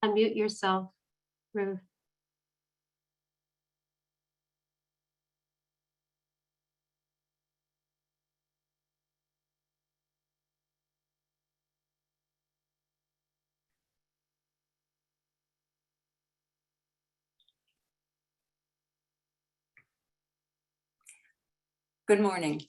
Unmute yourself, Ruth. Good morning,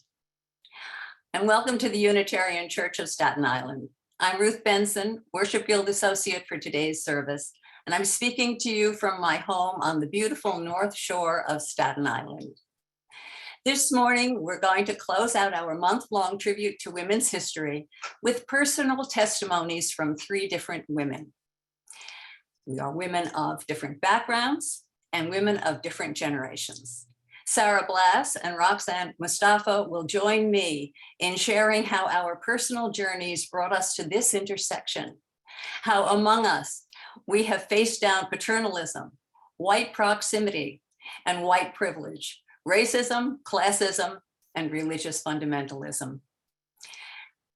and welcome to the Unitarian Church of Staten Island. I'm Ruth Benson, Worship Guild Associate for today's service, and I'm speaking to you from my home on the beautiful North Shore of Staten Island. This morning, we're going to close out our month-long tribute to women's history with personal testimonies from 3 different women. We are women of different backgrounds and women of different generations. Sarah Blas and Roxanne Mustafa will join me in sharing how our personal journeys brought us to this intersection, how among us we have faced down paternalism, white proximity, and white privilege, racism, classism, and religious fundamentalism.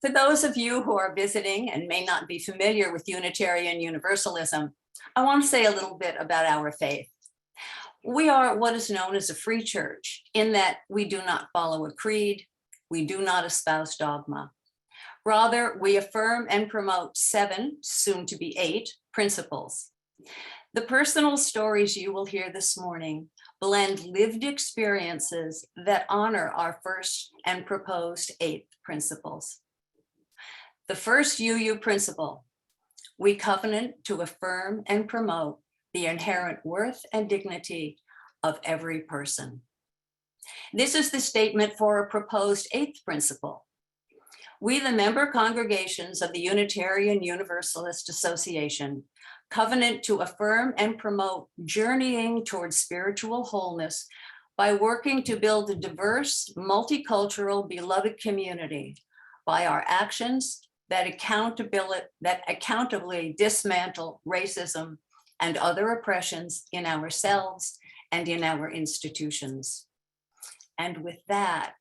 For those of you who are visiting and may not be familiar with Unitarian Universalism, I want to say a little bit about our faith. We are what is known as a free church in that we do not follow a creed, we do not espouse dogma. Rather, we affirm and promote 7, soon to be 8, principles. The personal stories you will hear this morning blend lived experiences that honor our first and proposed 8 principles. The first UU principle, we covenant to affirm and promote the inherent worth and dignity of every person. This is the statement for a proposed 8th principle. We, the member congregations of the Unitarian Universalist Association, covenant to affirm and promote journeying towards spiritual wholeness by working to build a diverse, multicultural, beloved community by our actions that accountably dismantle racism and other oppressions in ourselves and in our institutions. And with that,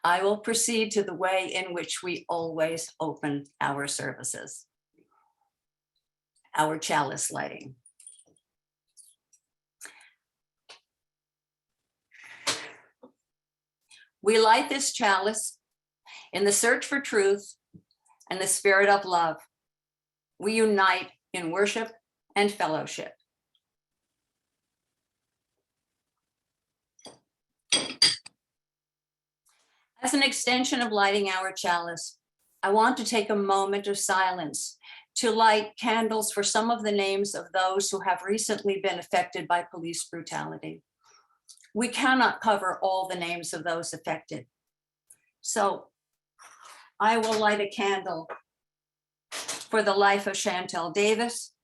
I will proceed to the way in which we always open our services, our chalice lighting. We light this chalice in the search for truth and the spirit of love. We unite in worship and fellowship. As an extension of lighting our chalice, I want to take a moment of silence to light candles for some of the names of those who have recently been affected by police brutality. We cannot cover all the names of those affected. So I will light a candle for the life of Chantel Davis,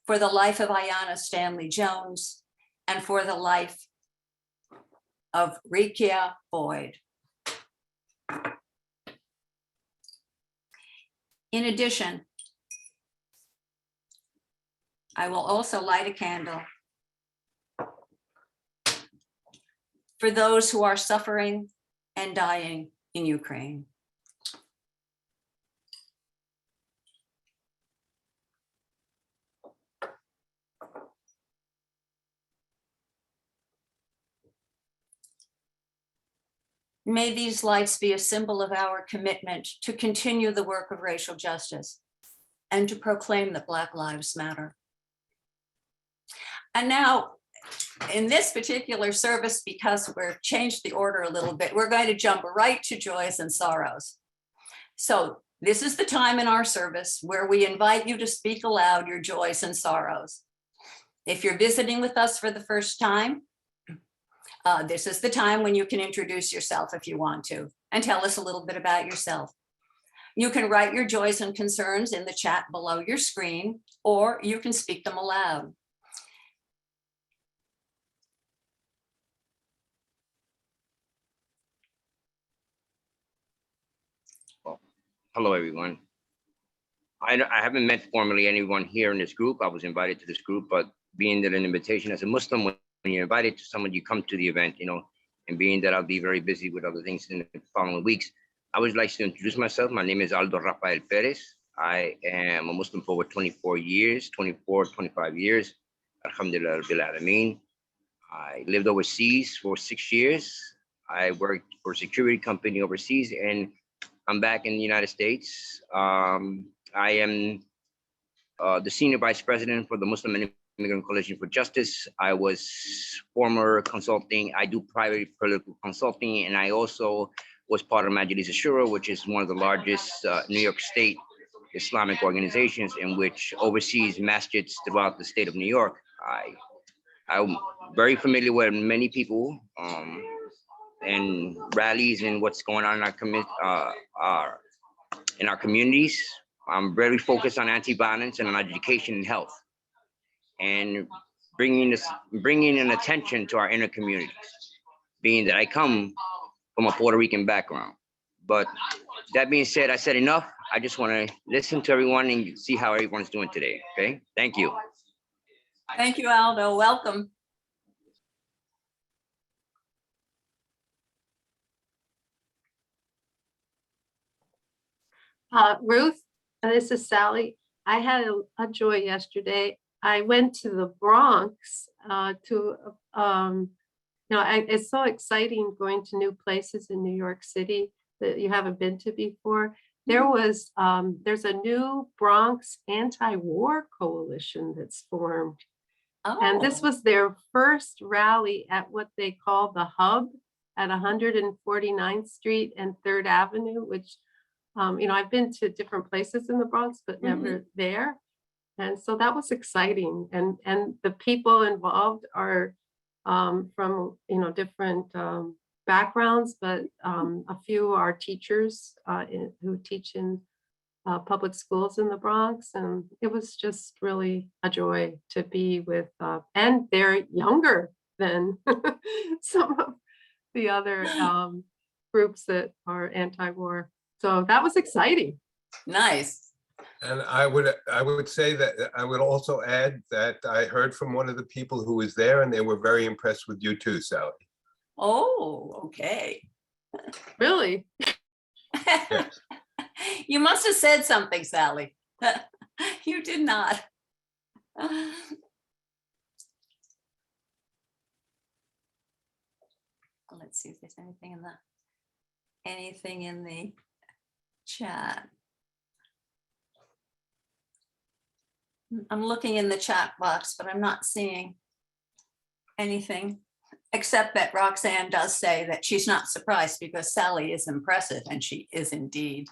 for the life of Ayanna Stanley Jones, and for the life of Rekia Boyd. In addition, I will also light a candle for those who are suffering and dying in Ukraine. May these lights be a symbol of our commitment to continue the work of racial justice and to proclaim that Black Lives Matter. And now, in this particular service, because we've changed the order a little bit, we're going to jump right to joys and sorrows. So this is the time in our service where we invite you to speak aloud your joys and sorrows. If you're visiting with us for the first time, this is the time when you can introduce yourself if you want to, and tell us a little bit about yourself. You can write your joys and concerns in the chat below your screen, or you can speak them aloud. Hello, everyone. I haven't met formally anyone here in this group. I was invited to this group, but being that an invitation as a Muslim, when you're invited to someone, you come to the event, you know, and being that I'll be very busy with other things in the following weeks, I would like to introduce myself. My name is Aldo Raphael Perez. I am a Muslim for over 24 years, 25 years. Alhamdulillah Rabbil Alameen. I lived overseas for 6 years. I worked for a security company overseas, and I'm back in the United States. I am the Senior Vice President for the Muslim Immigrant Coalition for Justice. I was former consulting. I do private political consulting, and I also was part of Majlis Ashura, which is one of the largest New York State Islamic organizations in which oversees masjids throughout the state of New York. I'm very familiar with many people and rallies and what's going on in our communities. I'm very focused on anti-violence and on education and health, and bringing an attention to our inner communities, being that I come from a Puerto Rican background. But that being said, I said enough. I just want to listen to everyone and see how everyone's doing today. Okay, thank you. Thank you, Aldo. Welcome. Ruth, this is Sally. I had a joy yesterday. I went to the Bronx it's so exciting going to new places in New York City that you haven't been to before. There's a new Bronx anti-war coalition that's formed. Oh. And this was their first rally at what they call the Hub at 149th Street and 3rd Avenue, which I've been to different places in the Bronx, but never there. And so that was exciting. And the people involved are from, different backgrounds, but a few are teachers who teach in public schools in the Bronx. And it was just really a joy to be with, and they're younger than some of the other groups that are anti-war. So that was exciting. Nice. And I would say that I would also add that I heard from one of the people who was there, and they were very impressed with you too, Sally. Oh, okay. Really? Yes. You must have said something, Sally. You did not. Let's see if there's anything in the chat. I'm looking in the chat box, but I'm not seeing anything, except that Roxanne does say that she's not surprised because Sally is impressive, and she is indeed.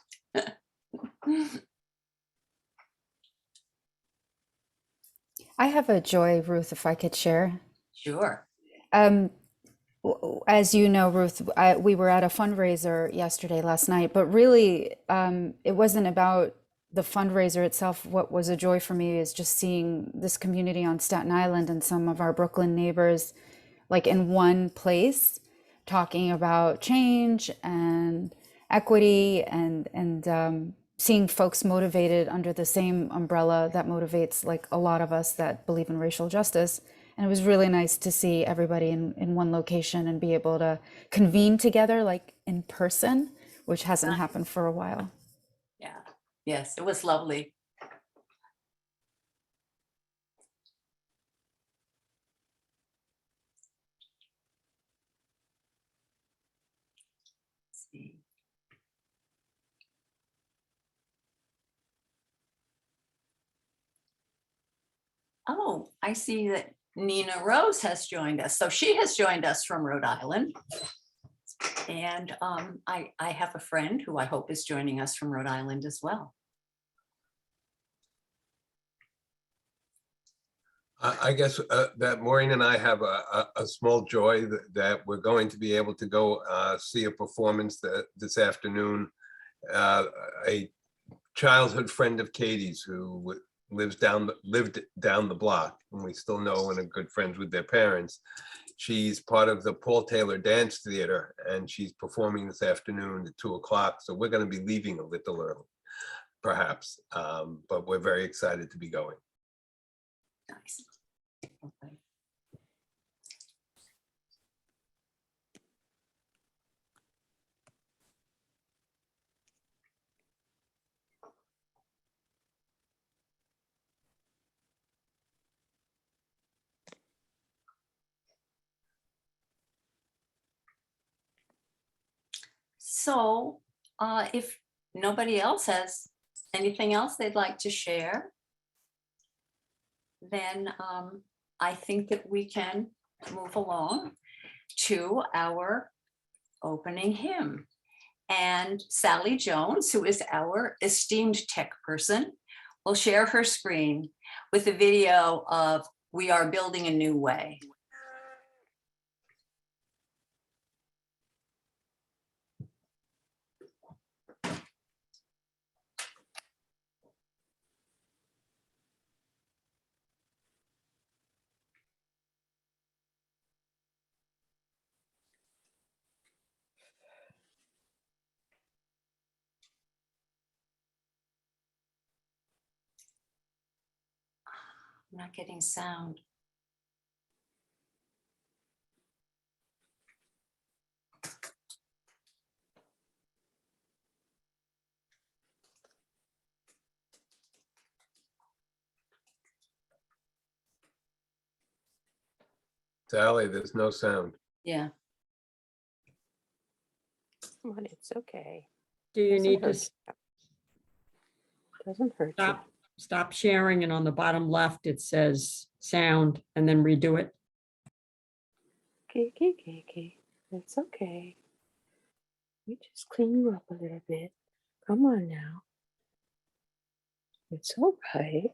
I have a joy, Ruth, if I could share. Sure. As you know, Ruth, we were at a fundraiser last night, but really it wasn't about the fundraiser itself. What was a joy for me is just seeing this community on Staten Island and some of our Brooklyn neighbors like in one place talking about change and equity and seeing folks motivated under the same umbrella that motivates like a lot of us that believe in racial justice. And it was really nice to see everybody in one location and be able to convene together like in person, which hasn't happened for a while. Yeah, yes, it was lovely. Let's see. Oh, I see that Nina Rose has joined us. So she has joined us from Rhode Island. And I have a friend who I hope is joining us from Rhode Island as well. I guess that Maureen and I have a small joy that we're going to be able to go see a performance this afternoon. A childhood friend of Katie's who lived down the block, and we still know and are good friends with their parents. She's part of the Paul Taylor Dance Theater, and she's performing this afternoon at 2 o'clock. So we're going to be leaving a little early, perhaps, but we're very excited to be going. Nice. Okay. So if nobody else has anything else they'd like to share, then I think that we can move along to our opening hymn. And Sally Jones, who is our esteemed tech person, will share her screen with a video of "We Are Building a New Way." I'm not getting sound. Sally, there's no sound. Yeah. Come on, it's okay. Do you need to Doesn't hurt you. stop sharing, and on the bottom left, it says sound, and then redo it? Okay. It's okay. We just clean you up a little bit. Come on now. It's all right.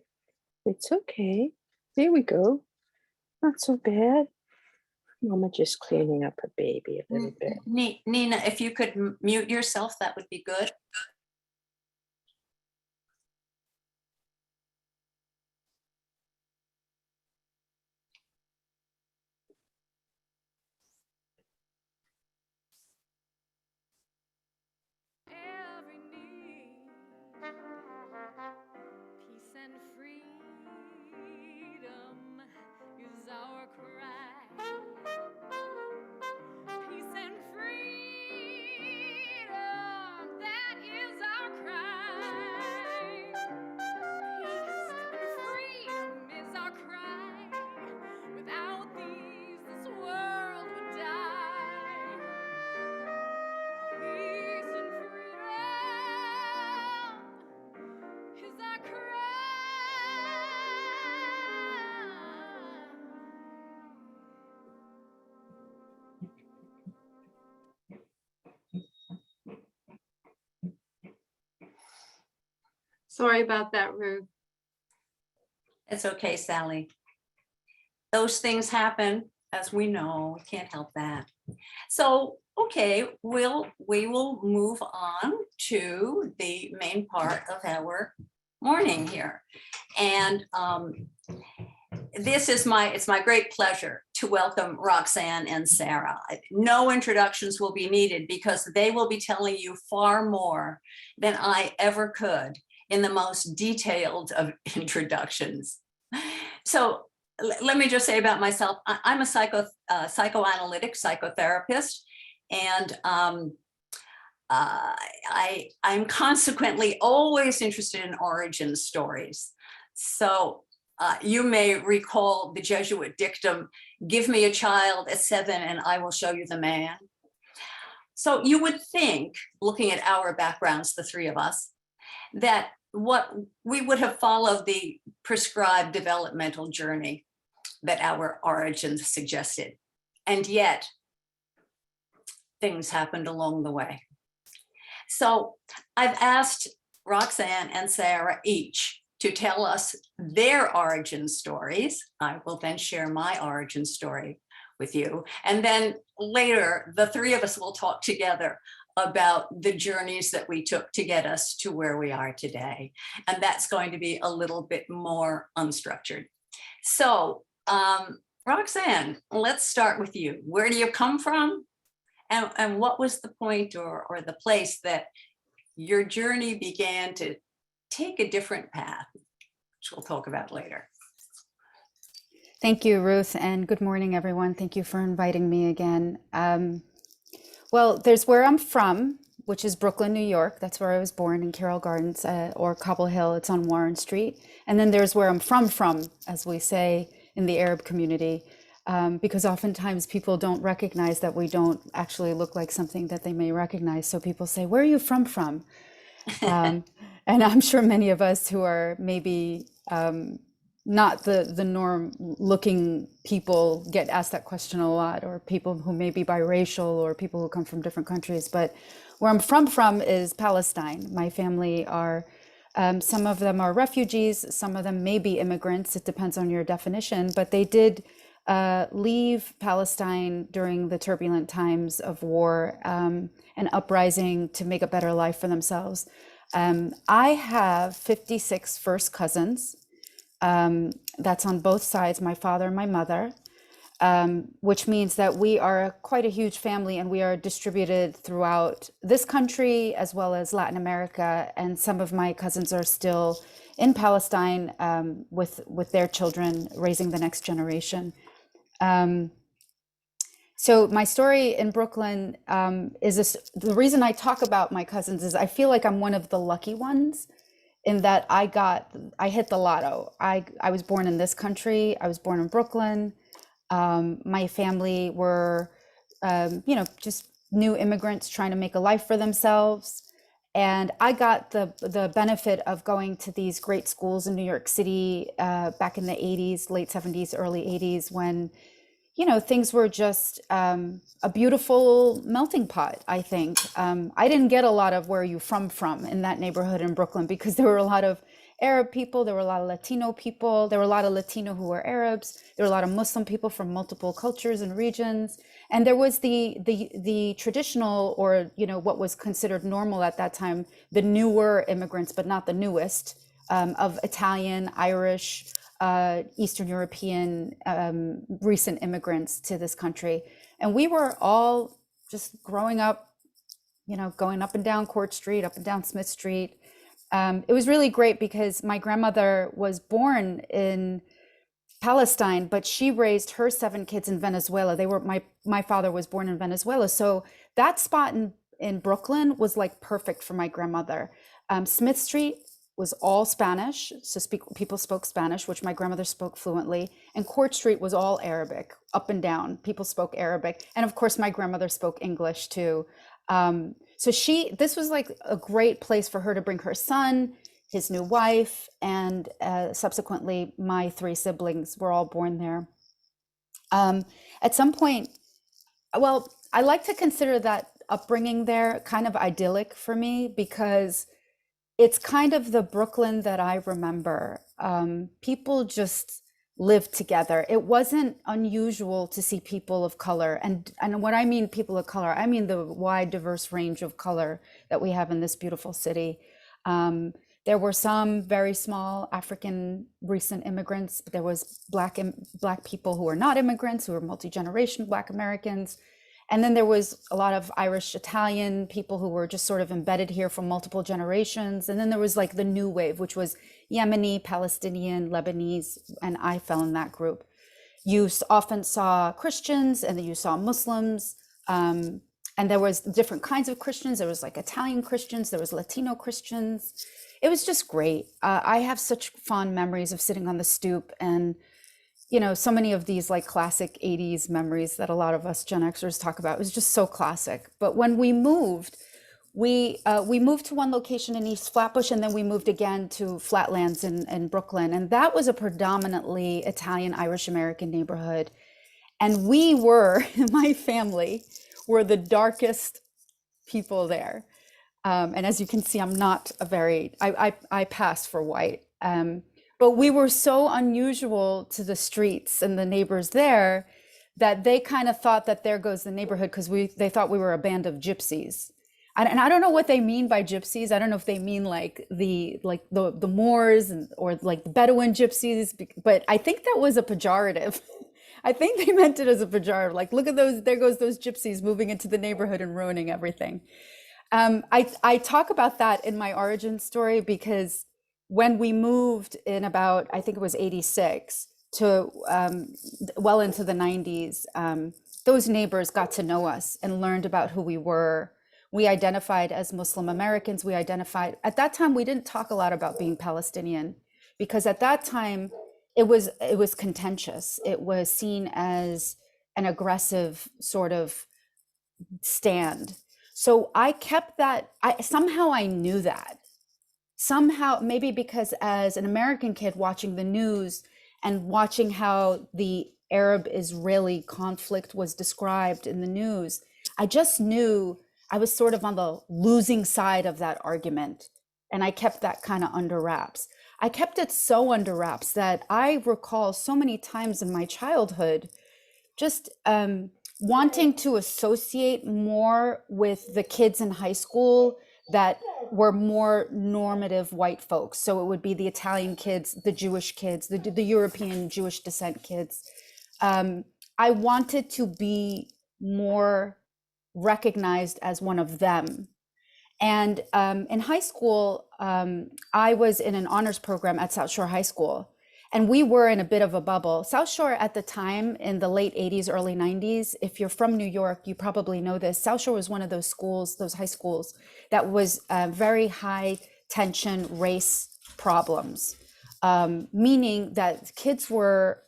It's okay. There we go. Not so bad. Mama just cleaning up her baby a little bit. Nina, if you could mute yourself, that would be good. Every need, peace and freedom is our cry. Peace and freedom, that is our cry. Peace and freedom is our cry. Without these, this world would die. Peace and freedom is our cry. Sorry about that, Ruth. It's okay, Sally. Those things happen, as we know. We can't help that. So, okay, we will move on to the main part of our morning here. And it's my great pleasure to welcome Roxanne and Sarah. No introductions will be needed because they will be telling you far more than I ever could in the most detailed of introductions. So let me just say about myself, I'm a psychoanalytic psychotherapist, and I'm consequently always interested in origin stories. So you may recall the Jesuit dictum, give me a child at 7 and I will show you the man. So you would think, looking at our backgrounds, the three of us, that what we would have followed the prescribed developmental journey that our origins suggested. And yet, things happened along the way. So I've asked Roxanne and Sarah each to tell us their origin stories. I will then share my origin story with you. And then later, the three of us will talk together about the journeys that we took to get us to where we are today. And that's going to be a little bit more unstructured. So Roxanne, let's start with you. Where do you come from? And what was the point or the place that your journey began to take a different path, which we'll talk about later? Thank you, Ruth, and good morning, everyone. Thank you for inviting me again. Well, there's where I'm from, which is Brooklyn, New York. That's where I was born, in Carroll Gardens, or Cobble Hill. It's on Warren Street. And then there's where I'm from, as we say in the Arab community, because oftentimes people don't recognize that we don't actually look like something that they may recognize. So people say, where are you from? And I'm sure many of us who are maybe not the norm looking people get asked that question a lot, or people who may be biracial, or people who come from different countries. But where I'm from is Palestine. My family are, some of them are refugees, some of them may be immigrants. It depends on your definition, but they did leave Palestine during the turbulent times of war and uprising to make a better life for themselves. I have 56 first cousins. That's on both sides, my father and my mother, which means that we are quite a huge family, and we are distributed throughout this country as well as Latin America. And some of my cousins are still in Palestine with their children, raising the next generation. So my story in Brooklyn is the reason I talk about my cousins is I feel like I'm one of the lucky ones, in that I hit the lotto. I was born in this country. I was born in Brooklyn. My family were, just new immigrants trying to make a life for themselves. And I got the benefit of going to these great schools in New York City back in the 80s, late 70s, early 80s, when things were just a beautiful melting pot, I think. I didn't get a lot of where are you from in that neighborhood in Brooklyn, because there were a lot of Arab people, there were a lot of Latino people, there were a lot of Latino who were Arabs, there were a lot of Muslim people from multiple cultures and regions. And there was the traditional, or what was considered normal at that time, the newer immigrants, but not the newest, of Italian, Irish, Eastern European recent immigrants to this country. And we were all just growing up, going up and down Court Street, up and down Smith Street. It was really great because my grandmother was born in Palestine, but she raised her 7 kids in Venezuela. My father was born in Venezuela. So that spot in Brooklyn was like perfect for my grandmother. Smith Street was all Spanish, so people spoke Spanish, which my grandmother spoke fluently. And Court Street was all Arabic, up and down. People spoke Arabic, and of course, my grandmother spoke English too. So this was like a great place for her to bring her son, his new wife, and subsequently my 3 siblings were all born there. At some point, well, I like to consider that upbringing there kind of idyllic for me, because it's kind of the Brooklyn that I remember. People just lived together. It wasn't unusual to see people of color. And when I mean people of color, I mean the wide, diverse range of color that we have in this beautiful city. There were some very small African recent immigrants, but there was Black people who were not immigrants, who were multi-generation Black Americans. And then there was a lot of Irish Italian people who were just sort of embedded here for multiple generations. And then there was like the new wave, which was Yemeni, Palestinian, Lebanese, and I fell in that group. You often saw Christians, and then you saw Muslims, and there was different kinds of Christians. There was like Italian Christians, there was Latino Christians. It was just great. I have such fond memories of sitting on the stoop, and so many of these like classic 80s memories that a lot of us Gen Xers talk about. It was just so classic. But when we moved to one location in East Flatbush, and then we moved again to Flatlands in Brooklyn. And that was a predominantly Italian Irish American neighborhood. And we were, my family, were the darkest people there. And as you can see, I'm not a very, I pass for white. But we were so unusual to the streets and the neighbors there that they kind of thought that there goes the neighborhood, because they thought we were a band of gypsies. And I don't know what they mean by gypsies. I don't know if they mean like the Moors or like the Bedouin gypsies, but I think that was a pejorative. I think they meant it as a pejorative, like, look at those, there goes those gypsies moving into the neighborhood and ruining everything. I talk about that in my origin story, because when we moved in about, I think it was 86 to well into the 90s, those neighbors got to know us and learned about who we were. We identified as Muslim Americans. We identified, at that time, we didn't talk a lot about being Palestinian, because at that time it was contentious. It was seen as an aggressive sort of stand. So I kept that, somehow I knew that. Somehow, maybe because as an American kid watching the news and watching how the Arab-Israeli conflict was described in the news, I just knew I was sort of on the losing side of that argument. And I kept that kind of under wraps. I kept it so under wraps that I recall so many times in my childhood just wanting to associate more with the kids in high school that were more normative white folks. So it would be the Italian kids, the Jewish kids, the European Jewish descent kids. I wanted to be more recognized as one of them. And in high school, I was in an honors program at South Shore High School, and we were in a bit of a bubble. South Shore at the time, in the late 80s, early 90s, if you're from New York, you probably know this. South Shore was one of those schools, those high schools, that was very high tension race problems, meaning that kids were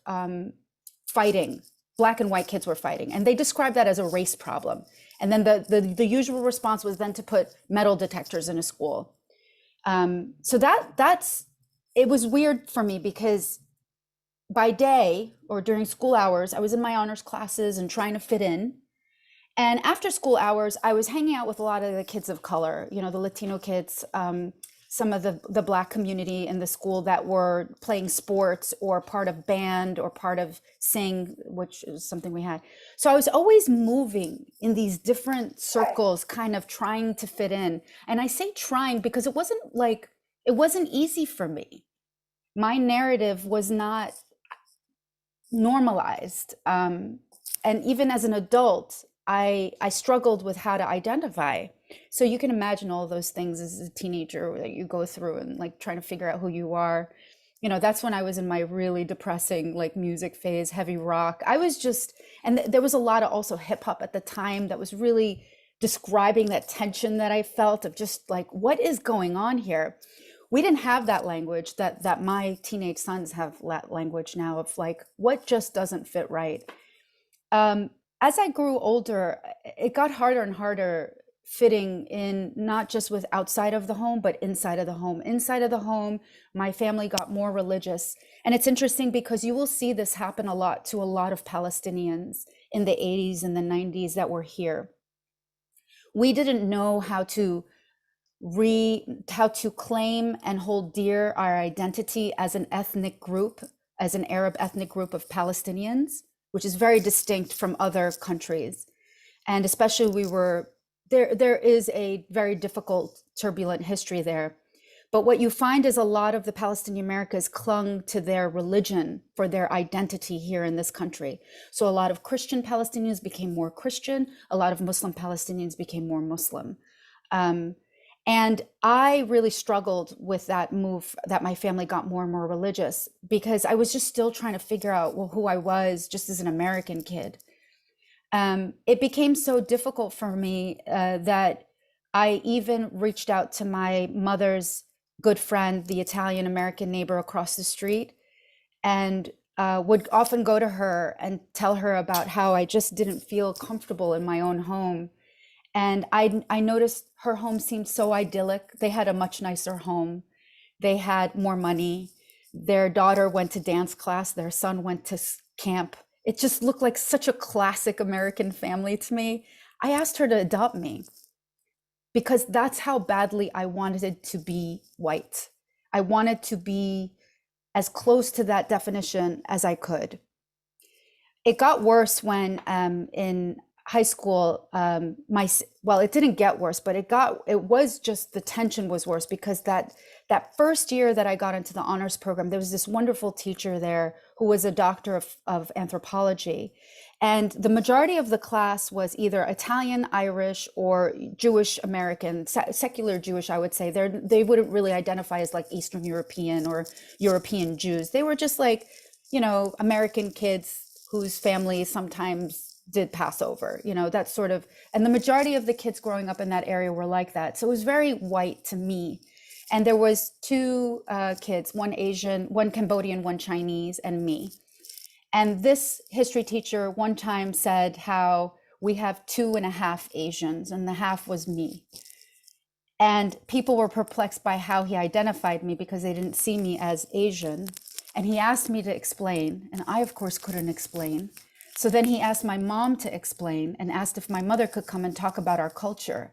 fighting, Black and white kids were fighting, and they described that as a race problem. And then the usual response was then to put metal detectors in a school. So it was weird for me, because by day or during school hours, I was in my honors classes and trying to fit in. And after school hours, I was hanging out with a lot of the kids of color, the Latino kids, some of the Black community in the school that were playing sports or part of band or part of sing, which is something we had. So I was always moving in these different circles, kind of trying to fit in. And I say trying because it wasn't easy for me. My narrative was not normalized. And even as an adult, I struggled with how to identify. So you can imagine all those things as a teenager that you go through and like trying to figure out who you are. That's when I was in my really depressing like music phase, heavy rock. I was just, and there was a lot of also hip hop at the time that was really describing that tension that I felt of just like, what is going on here? We didn't have that language that my teenage sons have that language now of like, what just doesn't fit right. As I grew older, it got harder and harder fitting in, not just with outside of the home, but inside of the home. Inside of the home, my family got more religious. And it's interesting because you will see this happen a lot to a lot of Palestinians in the 80s and the 90s that were here. We didn't know how to claim and hold dear our identity as an ethnic group, as an Arab ethnic group of Palestinians, which is very distinct from other countries. And especially there is a very difficult, turbulent history there. But what you find is a lot of the Palestinian Americans clung to their religion for their identity here in this country. So a lot of Christian Palestinians became more Christian. A lot of Muslim Palestinians became more Muslim. And I really struggled with that move, that my family got more and more religious, because I was just still trying to figure out, well, who I was just as an American kid. It became so difficult for me that I even reached out to my mother's good friend, the Italian American neighbor across the street, and would often go to her and tell her about how I just didn't feel comfortable in my own home. And I noticed her home seemed so idyllic. They had a much nicer home. They had more money. Their daughter went to dance class. Their son went to camp. It just looked like such a classic American family to me. I asked her to adopt me because that's how badly I wanted to be white. I wanted to be as close to that definition as I could. It got worse when in high school, well, it didn't get worse, but it was just, the tension was worse, because that first year that I got into the honors program, there was this wonderful teacher there who was a doctor of anthropology. And the majority of the class was either Italian, Irish, or Jewish American, secular Jewish, I would say. They wouldn't really identify as like Eastern European or European Jews. They were just like, you know, American kids whose families sometimes did Passover, you know, that sort of, and the majority of the kids growing up in that area were like that. So it was very white to me. And there was two kids, one Asian, one Cambodian, one Chinese, and me. And this history teacher one time said how we have 2.5 Asians, and the half was me. And people were perplexed by how he identified me because they didn't see me as Asian. And he asked me to explain, and I, of course, couldn't explain. So then he asked my mom to explain and asked if my mother could come and talk about our culture.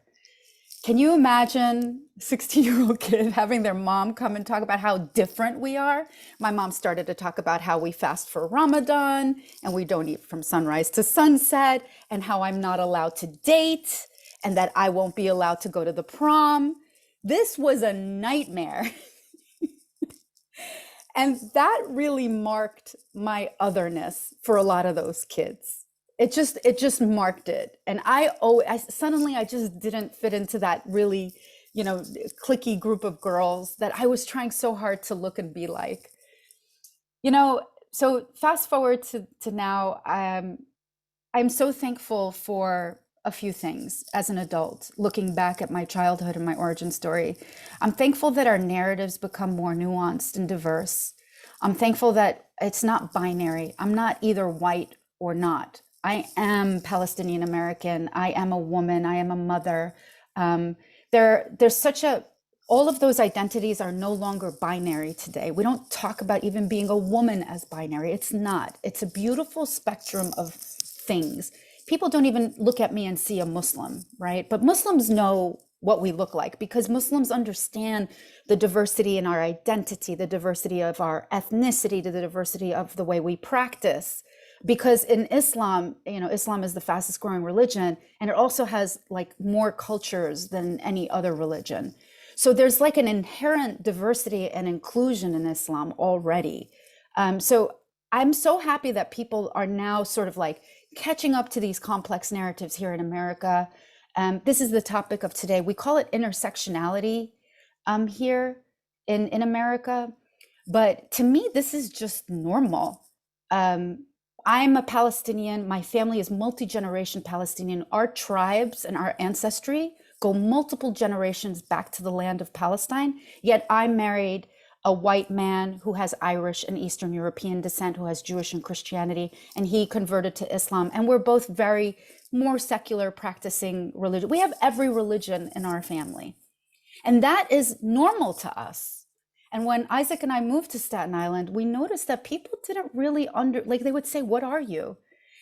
Can you imagine a 16-year-old kid having their mom come and talk about how different we are? My mom started to talk about how we fast for Ramadan and we don't eat from sunrise to sunset, and how I'm not allowed to date and that I won't be allowed to go to the prom. This was a nightmare. And that really marked my otherness for a lot of those kids. It just marked it. And I suddenly just didn't fit into that really, you know, cliquey group of girls that I was trying so hard to look and be like. You know, so fast forward to now, I'm so thankful for a few things as an adult, looking back at my childhood and my origin story. I'm thankful that our narratives become more nuanced and diverse. I'm thankful that it's not binary. I'm not either white or not. I am Palestinian American. I am a woman. I am a mother. There's such a, all of those identities are no longer binary today. We don't talk about even being a woman as binary. It's not. It's a beautiful spectrum of things. People don't even look at me and see a Muslim, right? But Muslims know what we look like because Muslims understand the diversity in our identity, the diversity of our ethnicity, the diversity of the way we practice. Because in Islam, you know, Islam is the fastest growing religion, and it also has like more cultures than any other religion. So there's like an inherent diversity and inclusion in Islam already. So I'm so happy that people are now sort of like catching up to these complex narratives here in America. This is the topic of today. We call it intersectionality here in America. But to me, this is just normal. I'm a Palestinian. My family is multi-generation Palestinian. Our tribes and our ancestry go multiple generations back to the land of Palestine. Yet I married a white man who has Irish and Eastern European descent, who has Jewish and Christianity, and he converted to Islam. And we're both very more secular practicing religion. We have every religion in our family. And that is normal to us. And when Isaac and I moved to Staten Island, we noticed that people didn't really like they would say, "What are you?"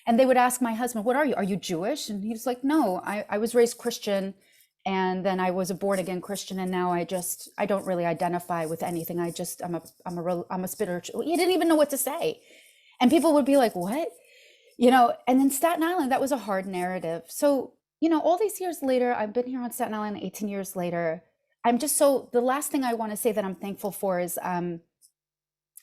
And they would ask my husband, "What are you? Are you Jewish?" And he was like, "No, I was raised Christian. And then I was a born again Christian. And now I don't really identify with anything. I'm a spiritual." He didn't even know what to say. And people would be like, "What?" You know, and in Staten Island, that was a hard narrative. So, you know, all these years later, I've been here on Staten Island 18 years later. I'm just so, the last thing I want to say that I'm thankful for is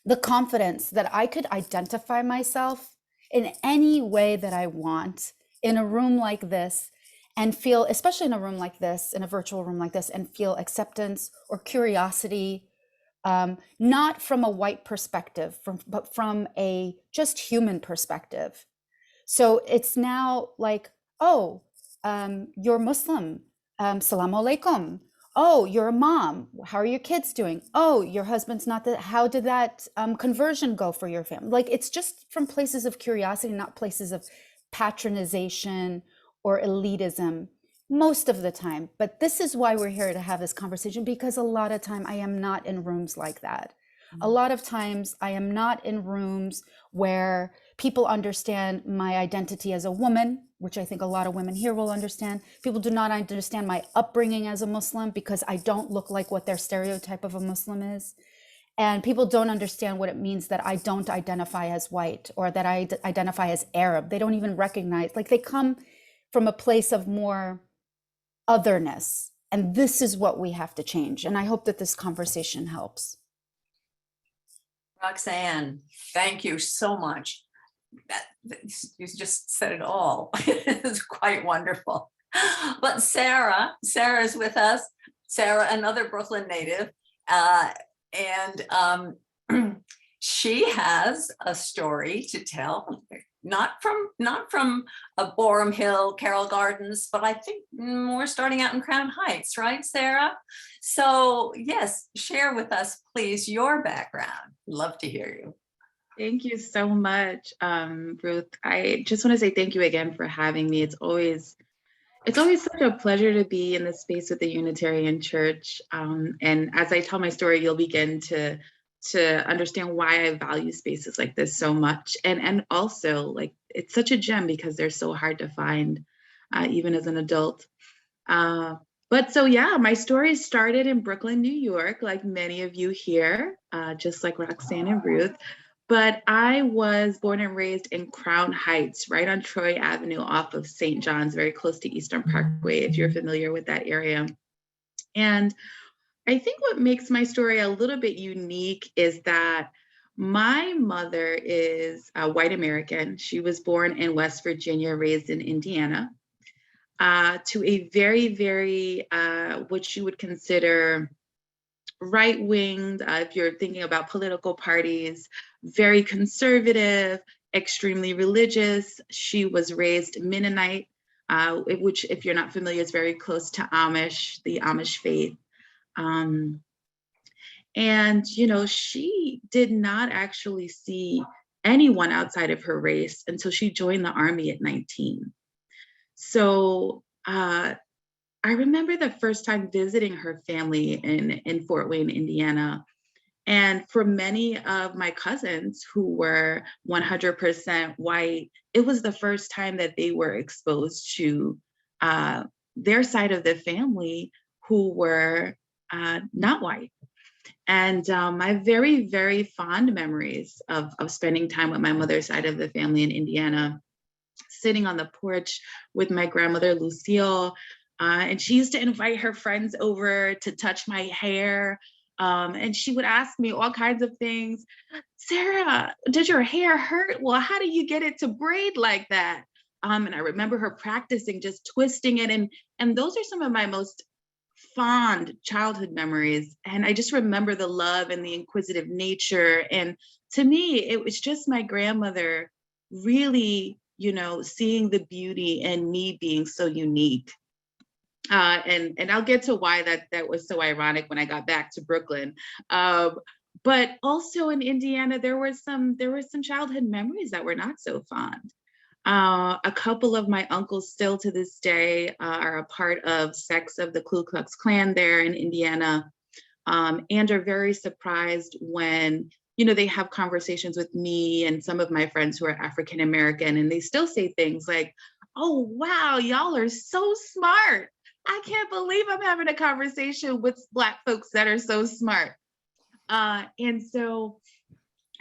the confidence that I could identify myself in any way that I want in a room like this and feel, especially in a room like this, in a virtual room like this, and feel acceptance or curiosity, not from a white perspective, but from a just human perspective. So it's now like, oh, you're Muslim, salam alaikum. Oh, you're a mom. How are your kids doing? Oh, your husband's not that. How did that conversion go for your family? Like, it's just from places of curiosity, not places of patronization or elitism most of the time. But this is why we're here to have this conversation, because a lot of time I am not in rooms like that. A lot of times I am not in rooms where people understand my identity as a woman, which I think a lot of women here will understand. People do not understand my upbringing as a Muslim because I don't look like what their stereotype of a Muslim is. And people don't understand what it means that I don't identify as white or that I identify as Arab. They don't even recognize, like, they come from a place of more otherness. And this is what we have to change. And I hope that this conversation helps. Roxanne, thank you so much. You just said it all. It's quite wonderful. But Sarah is with us. Sarah, another Brooklyn native, and she has a story to tell. Not from a Borum Hill, Carroll Gardens, but I think we're starting out in Crown Heights, right, Sarah? So yes, share with us, please, your background. Love to hear you. Thank you so much, Ruth. I just want to say thank you again for having me. It's always such a pleasure to be in this space with the Unitarian Church. And as I tell my story, you'll begin to understand why I value spaces like this so much. And also, like, it's such a gem because they're so hard to find, even as an adult. But so, yeah, my story started in Brooklyn, New York, like many of you here, just like Roxanne and Ruth. But I was born and raised in Crown Heights, right on Troy Avenue off of St. John's, very close to Eastern Parkway, if you're familiar with that area. And I think what makes my story a little bit unique is that my mother is a white American. She was born in West Virginia, raised in Indiana, to a very, very, what you would consider right-winged, if you're thinking about political parties, very conservative, extremely religious. She was raised Mennonite, which, if you're not familiar, is very close to Amish, the Amish faith. And, you know, she did not actually see anyone outside of her race until she joined the Army at 19. So I remember the first time visiting her family in Fort Wayne, Indiana. And for many of my cousins who were 100% white, it was the first time that they were exposed to their side of the family who were not white. And my very, very fond memories of spending time with my mother's side of the family in Indiana, sitting on the porch with my grandmother, Lucille, and she used to invite her friends over to touch my hair. And she would ask me all kinds of things. Sarah, does your hair hurt? Well, how do you get it to braid like that? And I remember her practicing just twisting it. And those are some of my most fond childhood memories. And I just remember the love and the inquisitive nature. And to me, it was just my grandmother really, you know, seeing the beauty in me being so unique. And I'll get to why that was so ironic when I got back to Brooklyn. But also in Indiana, there were some childhood memories that were not so fond. A couple of my uncles still to this day are a part of sects of the Ku Klux Klan there in Indiana, and are very surprised when, you know, they have conversations with me and some of my friends who are African American, and they still say things like, "Oh, wow, y'all are so smart. I can't believe I'm having a conversation with Black folks that are so smart." And so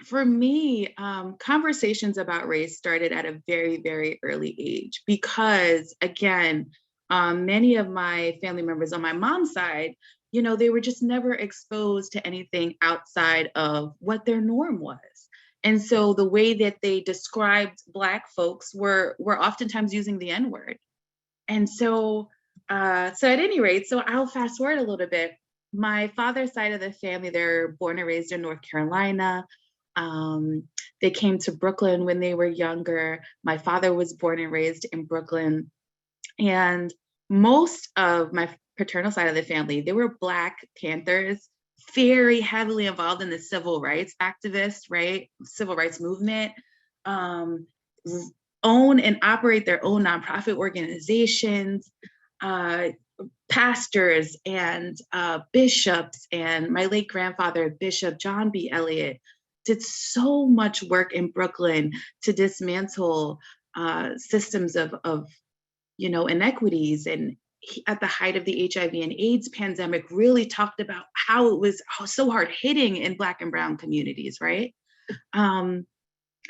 for me, conversations about race started at a very, very early age because, again, many of my family members on my mom's side they were just never exposed to anything outside of what their norm was. And so the way that they described Black folks were oftentimes using the N-word. And so, at any rate, so I'll fast forward a little bit. My father's side of the family, they're born and raised in North Carolina. They came to Brooklyn when they were younger. My father was born and raised in Brooklyn. And most of my paternal side of the family, they were Black Panthers, very heavily involved in the civil rights activists, right? Civil rights movement, own and operate their own nonprofit organizations, pastors and bishops, and my late grandfather, Bishop John B. Elliott, did so much work in Brooklyn to dismantle systems of inequities. And at the height of the HIV and AIDS pandemic, really talked about how it was so hard hitting in Black and Brown communities, right? And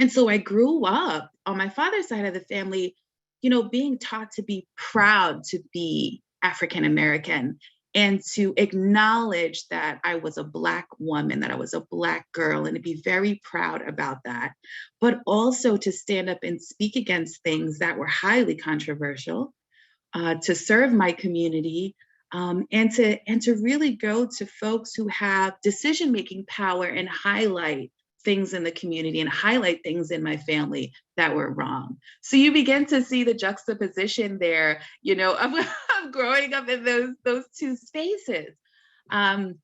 so I grew up on my father's side of the family, being taught to be proud to be African American and to acknowledge that I was a Black woman, that I was a Black girl, and to be very proud about that, but also to stand up and speak against things that were highly controversial, to serve my community, and to really go to folks who have decision-making power and highlight things in the community and highlight things in my family that were wrong. So you begin to see the juxtaposition there, of growing up in those two spaces. And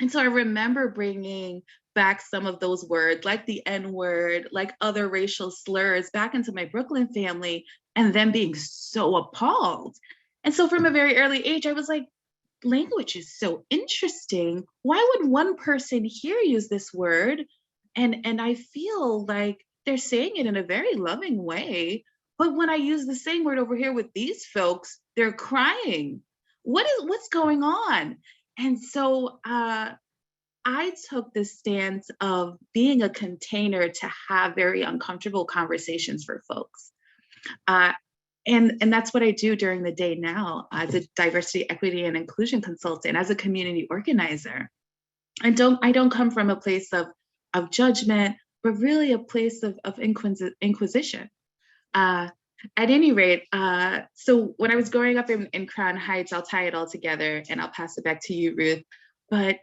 so I remember bringing back some of those words, like the N-word, like other racial slurs, back into my Brooklyn family, and then being so appalled. And so from a very early age, I was like, language is so interesting. Why would one person here use this word? And I feel like they're saying it in a very loving way. But when I use the same word over here with these folks, they're crying. What's going on? And so I took the stance of being a container to have very uncomfortable conversations for folks. And that's what I do during the day now as a diversity, equity, and inclusion consultant, as a community organizer. I don't come from a place of judgment, but really a place of inquisition. At any rate, so when I was growing up in Crown Heights, I'll tie it all together and I'll pass it back to you, Ruth. But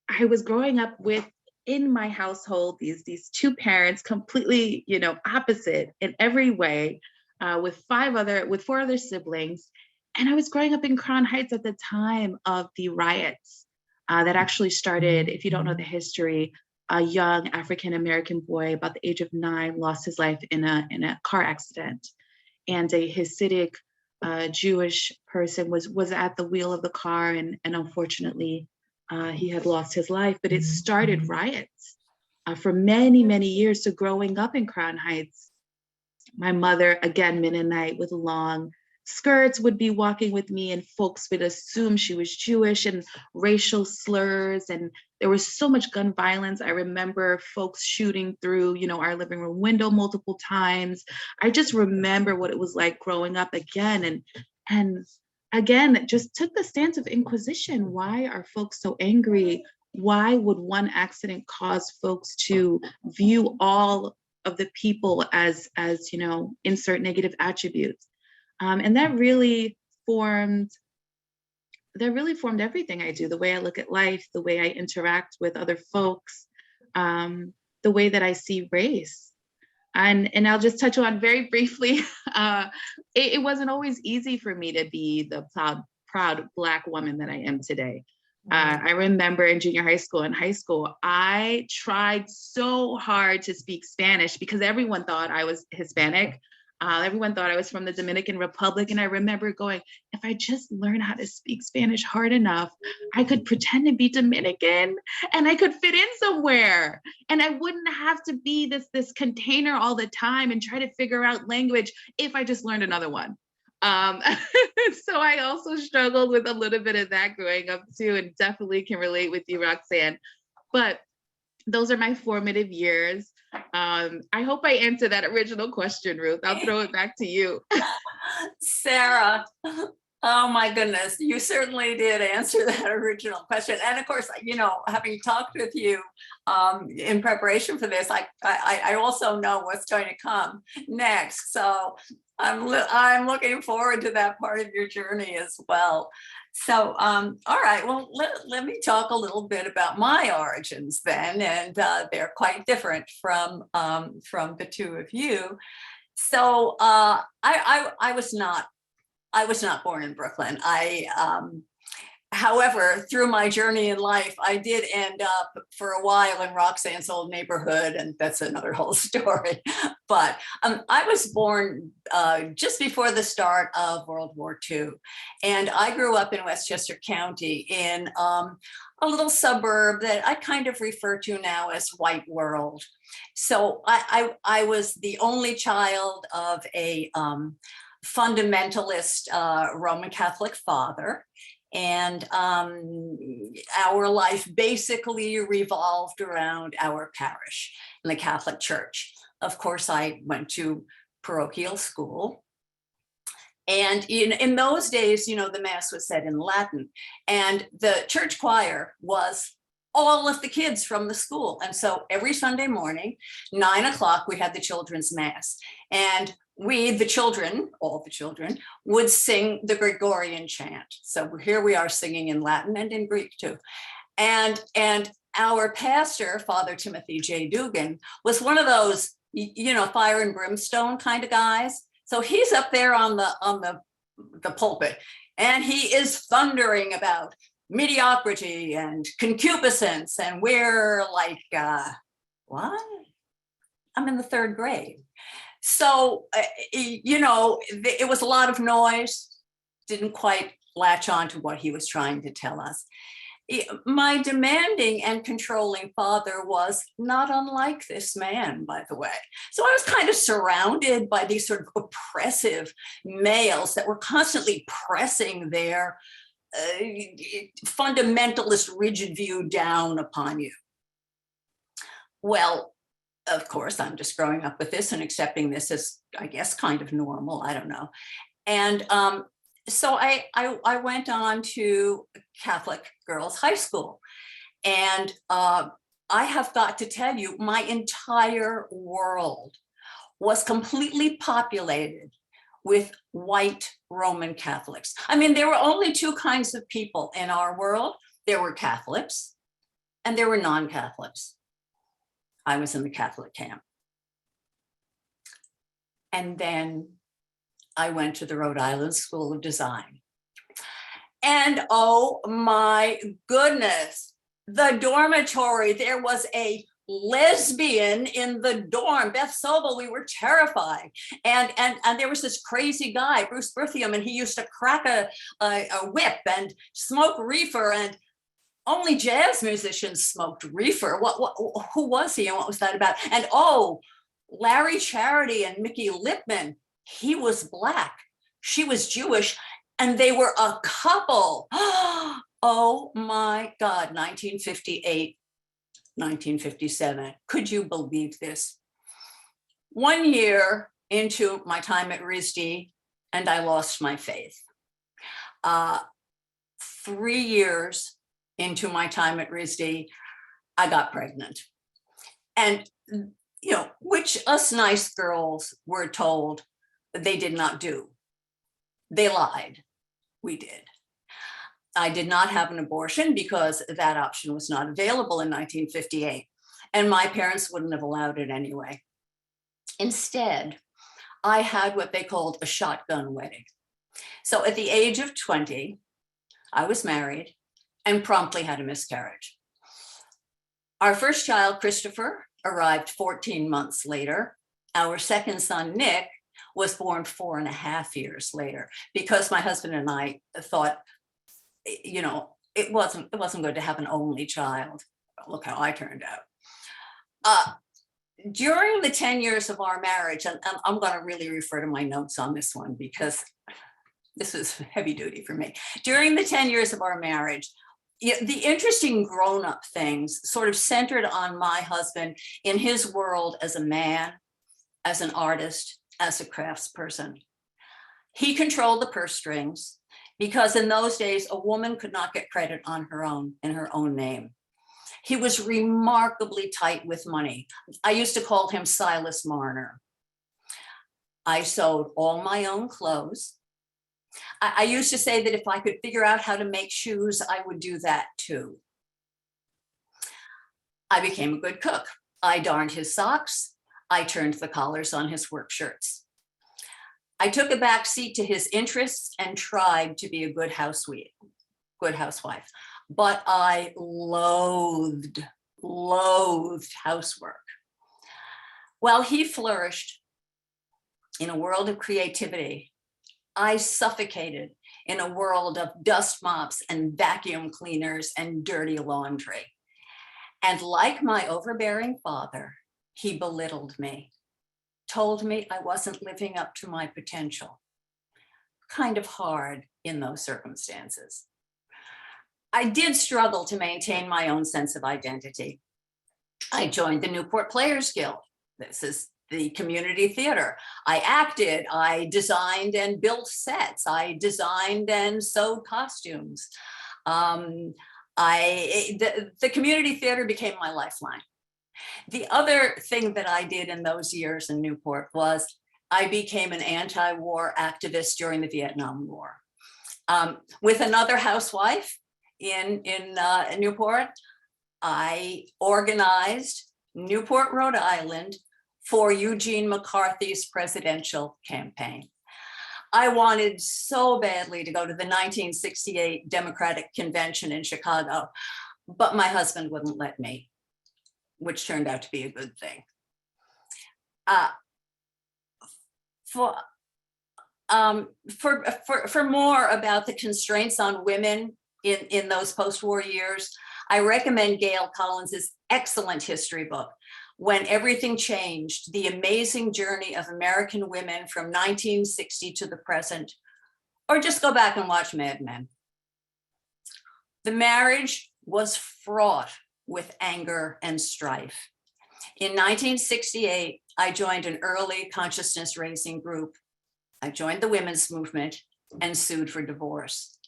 I was growing up with, in my household, these two parents, completely, opposite in every way, with four other siblings. And I was growing up in Crown Heights at the time of the riots that actually started, if you don't know the history, a young African-American boy about the age of 9 lost his life in a car accident. And a Hasidic Jewish person was at the wheel of the car, and unfortunately, he had lost his life. But it started riots for many, many years. So growing up in Crown Heights, my mother, again, Mennonite with long skirts, would be walking with me, and folks would assume she was Jewish, and racial slurs, and there was so much gun violence. I remember folks shooting through, our living room window multiple times. I just remember what it was like growing up again, and again, just took the stance of inquisition. Why are folks so angry? Why would one accident cause folks to view all of the people as insert negative attributes? And that really formed everything I do, the way I look at life, the way I interact with other folks, the way that I see race. And I'll just touch on very briefly, it wasn't always easy for me to be the proud Black woman that I am today. I remember in junior high school and high school, I tried so hard to speak Spanish because everyone thought I was Hispanic. Everyone thought I was from the Dominican Republic. And I remember going, if I just learn how to speak Spanish hard enough, I could pretend to be Dominican and I could fit in somewhere. And I wouldn't have to be this container all the time and try to figure out language if I just learned another one. So I also struggled with a little bit of that growing up too, and definitely can relate with you, Roxanne. But those are my formative years. I hope I answered that original question, Ruth. I'll throw it back to you. Sarah, Oh my goodness, you certainly did answer that original question. And of course, you know, having talked with you in preparation for this, I also know what's going to come next. So I'm looking forward to that part of your journey as well. So, all right, well, let me talk a little bit about my origins then, and they're quite different from the two of you. So I was not born in Brooklyn. However, through my journey in life, I did end up for a while in Roxanne's old neighborhood, and that's another whole story. But I was born just before the start of World War II. And I grew up in Westchester County in a little suburb that I kind of refer to now as White World. So I was the only child of a fundamentalist Roman Catholic father. And our life basically revolved around our parish in the Catholic Church. Of course, I went to parochial school. And in those days, you know, the Mass was said in Latin, and the church choir was all of the kids from the school. And so every Sunday morning, 9 o'clock, we had the children's Mass. And we, the children, all the children, would sing the Gregorian chant. So here we are singing in Latin and in Greek too. And our pastor, Father Timothy J. Dugan, was one of those, you know, fire and brimstone kind of guys. So he's up there on the pulpit, and he is thundering about mediocrity and concupiscence. And we're like, what? I'm in the 3rd grade. So, you know, it was a lot of noise, didn't quite latch on to what he was trying to tell us. My demanding and controlling father was not unlike this man, by the way. So I was kind of surrounded by these sort of oppressive males that were constantly pressing their fundamentalist rigid view down upon you. Well, of course, I'm just growing up with this and accepting this as, I guess, kind of normal. I don't know. And so I went on to Catholic girls' high school. And I have got to tell you, my entire world was completely populated with white Roman Catholics. I mean, there were only 2 kinds of people in our world. There were Catholics and there were non-Catholics. I was in the Catholic camp. And then I went to the Rhode Island School of Design. And oh my goodness, the dormitory, there was a lesbian in the dorm. Beth Sobel, we were terrified. And there was this crazy guy, Bruce Berthium, and he used to crack a whip and smoke reefer, and only jazz musicians smoked reefer. Who was he and what was that about? And oh, Larry Charity and Mickey Lipman, he was Black, she was Jewish, and they were a couple. Oh my God, 1958, 1957. Could you believe this? 1 year into my time at RISD, and I lost my faith. 3 years into my time at RISD, I got pregnant. And, you know, which us nice girls were told they did not do. They lied. We did. I did not have an abortion because that option was not available in 1958. And my parents wouldn't have allowed it anyway. Instead, I had what they called a shotgun wedding. So at the age of 20, I was married and promptly had a miscarriage. Our first child, Christopher, arrived 14 months later. Our second son, Nick, was born 4.5 years later, because my husband and I thought, you know, it wasn't good to have an only child. Look how I turned out. During the 10 years of our marriage, and I'm going to really refer to my notes on this one because this is heavy duty for me. During the 10 years of our marriage, the interesting grown-up things sort of centered on my husband in his world as a man, as an artist, as a craftsperson. He controlled the purse strings. because in those days, a woman could not get credit on her own, in her own name. He was remarkably tight with money. I used to call him Silas Marner. I sewed all my own clothes. I used to say that if I could figure out how to make shoes, I would do that too. I became a good cook. I darned his socks. I turned the collars on his work shirts. I took a back seat to his interests and tried to be a good housewife. But I loathed housework. While he flourished in a world of creativity, I suffocated in a world of dust mops and vacuum cleaners and dirty laundry. And like my overbearing father, he belittled me, told me I wasn't living up to my potential. Kind of hard in those circumstances. I did struggle to maintain my own sense of identity. I joined the Newport Players Guild. This is the community theater. I acted, I designed and built sets. I designed and sewed costumes. The community theater became my lifeline. The other thing that I did in those years in Newport was I became an anti-war activist during the Vietnam War. With another housewife in Newport, I organized Newport, Rhode Island for Eugene McCarthy's presidential campaign. I wanted so badly to go to the 1968 Democratic Convention in Chicago, but my husband wouldn't let me, which turned out to be a good thing. For more about the constraints on women in those post-war years, I recommend Gail Collins's excellent history book, When Everything Changed, The Amazing Journey of American Women from 1960 to the Present, or just go back and watch Mad Men. The marriage was fraught with anger and strife. In 1968, I joined an early consciousness raising group. I joined the women's movement and sued for divorce.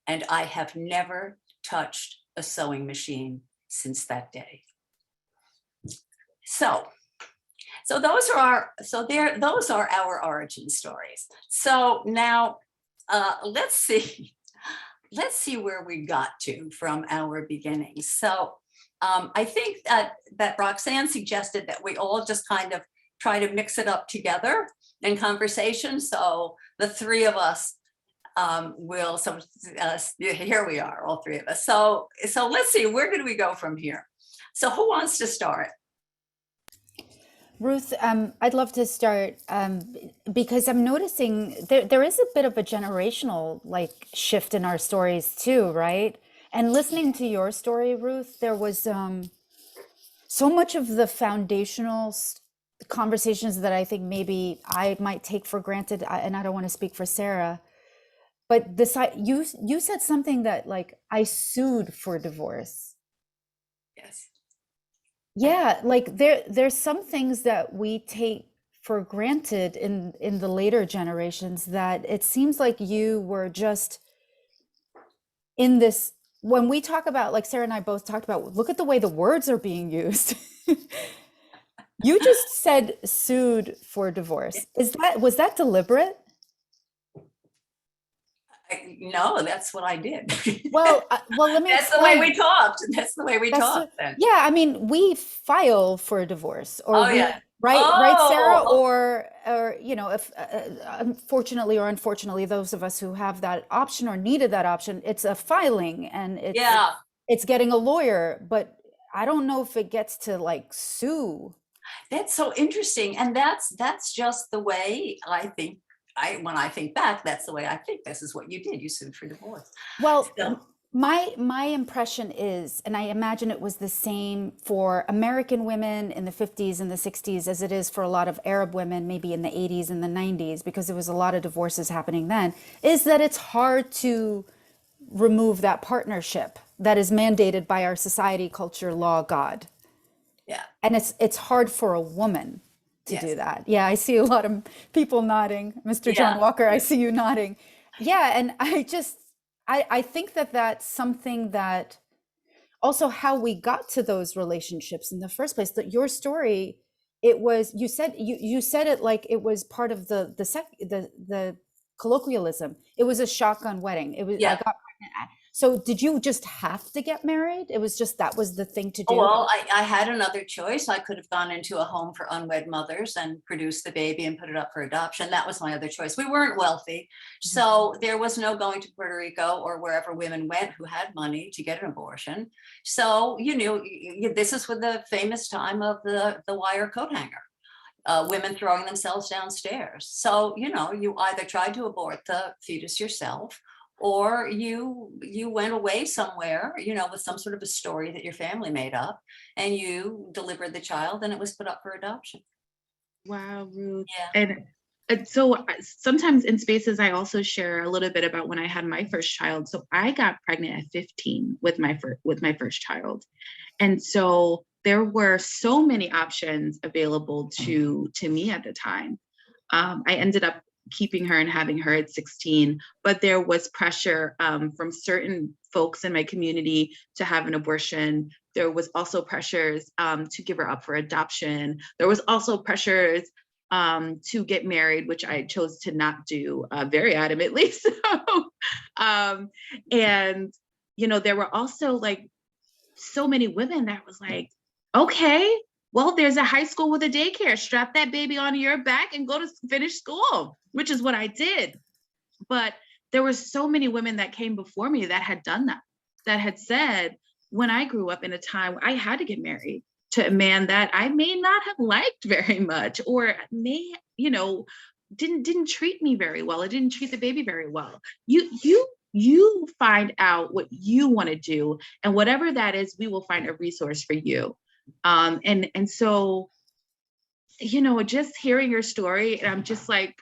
And I have never touched a sewing machine since that day. So those are our origin stories. So now let's see where we got to from our beginnings. So I think that Roxanne suggested that we all just kind of try to mix it up together in conversation. So the three of us here we are, all three of us. So let's see, where did we go from here? So who wants to start? Ruth, I'd love to start because I'm noticing there is a bit of a generational shift in our stories too, right? And listening to your story, Ruth, there was so much of the foundational conversations that I think maybe I might take for granted, and I don't want to speak for Sarah, but you said something that I sued for divorce. Yes. Yeah, there's some things that we take for granted in the later generations that it seems like you were just in this. When we talk about, Sarah and I both talked about, look at the way the words are being used. You just said sued for divorce. Was that deliberate? No, that's what I did. Well, let me That's explain. the way we talked. That's the way we talked then. Yeah, I mean, we file for a divorce, or yeah. right, Sarah, or if unfortunately or unfortunately, those of us who have that option or needed that option, it's a filing and it's getting a lawyer, but I don't know if it gets to sue. That's so interesting, and that's just the way I think. When I think back, that's the way I think. This is what you did. You sued for divorce. Well, my impression is, and I imagine it was the same for American women in the 50s and the 60s as it is for a lot of Arab women, maybe in the 80s and the 90s, because there was a lot of divorces happening then, is that it's hard to remove that partnership that is mandated by our society, culture, law, God. Yeah. And it's hard for a woman to do that. Yeah, I see a lot of people nodding. Mr. John Walker, I see you nodding. Yeah, and I think that that's something that also how we got to those relationships in the first place. That your story, it was, you said it like it was part of the colloquialism. It was a shotgun wedding. It was, I Yeah. got pregnant. So did you just have to get married? It was just, that was the thing to do? Well, I had another choice. I could have gone into a home for unwed mothers and produced the baby and put it up for adoption. That was my other choice. We weren't wealthy, so there was no going to Puerto Rico or wherever women went who had money to get an abortion. So, you knew, this is with the famous time of the wire coat hanger. Women throwing themselves downstairs. So, you either tried to abort the fetus yourself, or you went away somewhere, with some sort of a story that your family made up, and you delivered the child and it was put up for adoption. Wow, Ruth. Yeah. And so sometimes in spaces, I also share a little bit about when I had my first child. So I got pregnant at 15 with my first child. And so there were so many options available to me at the time. I ended up keeping her and having her at 16, but there was pressure from certain folks in my community to have an abortion. There was also pressures to give her up for adoption. There was also pressures to get married, which I chose to not do very adamantly. And, there were also like so many women that was like, okay, well, there's a high school with a daycare. Strap that baby onto your back and go to finish school, which is what I did. But there were so many women that came before me that had done that had said, when I grew up in a time I had to get married to a man that I may not have liked very much, or may, didn't treat me very well. It didn't treat the baby very well. You find out what you want to do, and whatever that is, we will find a resource for you. And so, just hearing your story, and I'm just like,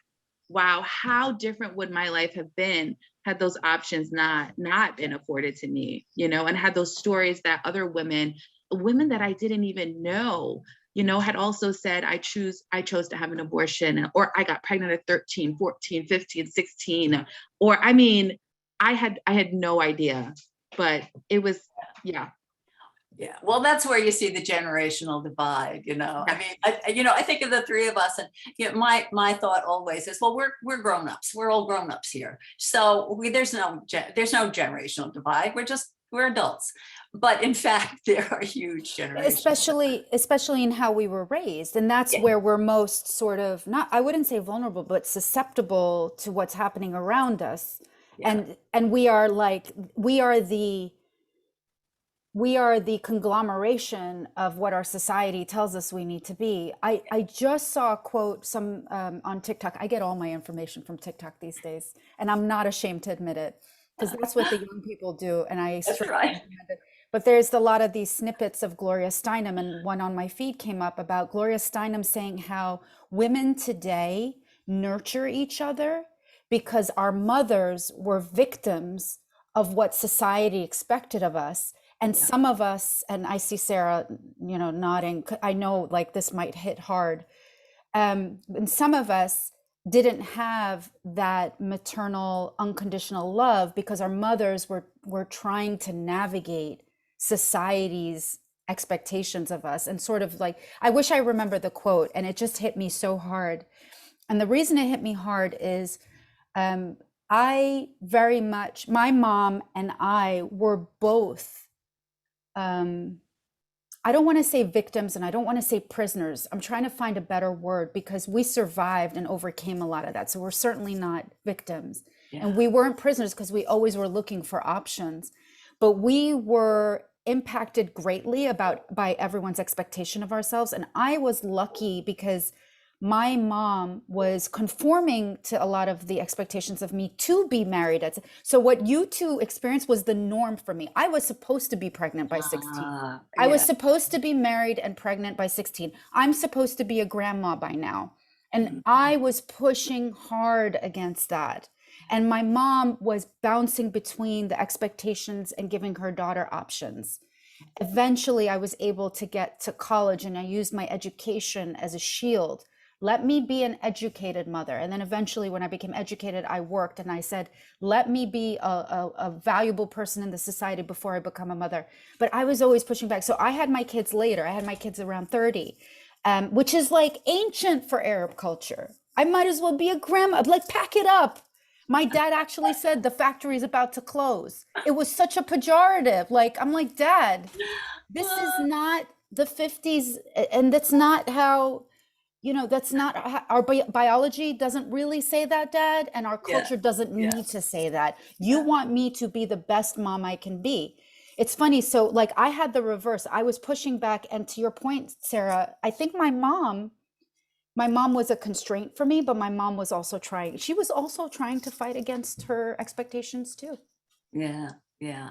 wow, how different would my life have been had those options not been afforded to me, and had those stories that other women that I didn't even know, had also said, I chose to have an abortion, or I got pregnant at 13, 14, 15, 16, or I had no idea, but it was, yeah. Yeah, well, that's where you see the generational divide. I think of the three of us, and my thought always is, well, we're grown-ups. We're all grown-ups here, so there's no generational divide. We're adults, but in fact, there are huge generations. Especially in how we were raised, and that's where we're most sort of, not, I wouldn't say vulnerable, but susceptible to what's happening around us. Yeah. And we are the conglomeration of what our society tells us we need to be. I just saw a quote on TikTok. I get all my information from TikTok these days, and I'm not ashamed to admit it, because that's what the young people do. And That's right. But there's a lot of these snippets of Gloria Steinem, and one on my feed came up about Gloria Steinem saying how women today nurture each other because our mothers were victims of what society expected of us. And some of us, and I see Sarah, nodding, I know like this might hit hard. And some of us didn't have that maternal unconditional love because our mothers were trying to navigate society's expectations of us. And sort of like, I wish I remember the quote, and it just hit me so hard. And the reason it hit me hard is my mom and I were both, I don't want to say victims and I don't want to say prisoners. I'm trying to find a better word, because we survived and overcame a lot of that. So we're certainly not victims. Yeah. And we weren't prisoners because we always were looking for options, but we were impacted greatly by everyone's expectation of ourselves. And I was lucky because my mom was conforming to a lot of the expectations of me to be married. So what you two experienced was the norm for me. I was supposed to be pregnant by 16. I was supposed to be married and pregnant by 16. I'm supposed to be a grandma by now. And I was pushing hard against that. And my mom was bouncing between the expectations and giving her daughter options. Eventually, I was able to get to college, and I used my education as a shield. let me be an educated mother. And then eventually when I became educated, I worked and I said, let me be a valuable person in the society before I become a mother. But I was always pushing back. So I had my kids later. I had my kids around 30, which is like ancient for Arab culture. I might as well be a grandma, like pack it up. My dad actually said the factory is about to close. It was such a pejorative. Like, I'm like, Dad, this is not the 50s. And that's not how, that's not how, our biology doesn't really say that, Dad. And our Yeah, culture doesn't yeah. need to say that. You want me to be the best mom I can be. It's funny. So like I had the reverse. I was pushing back. And to your point, Sarah, I think my mom was a constraint for me, but my mom was also trying to fight against her expectations too. Yeah, yeah.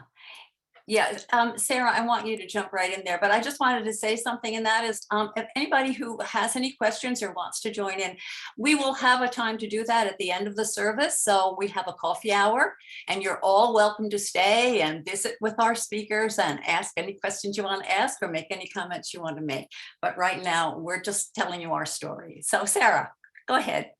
Yeah, Sarah, I want you to jump right in there, but I just wanted to say something, and that is, if anybody who has any questions or wants to join in, we will have a time to do that at the end of the service. So we have a coffee hour, and you're all welcome to stay and visit with our speakers and ask any questions you want to ask or make any comments you want to make. But right now, we're just telling you our story. So Sarah, go ahead.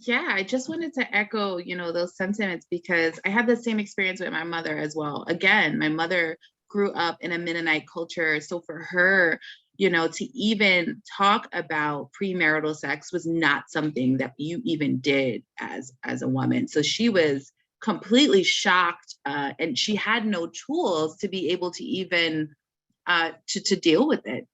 Yeah, I just wanted to echo, those sentiments because I had the same experience with my mother as well. Again, my mother grew up in a Mennonite culture. So for her, to even talk about premarital sex was not something that you even did as a woman. So she was completely shocked and she had no tools to be able to even to deal with it.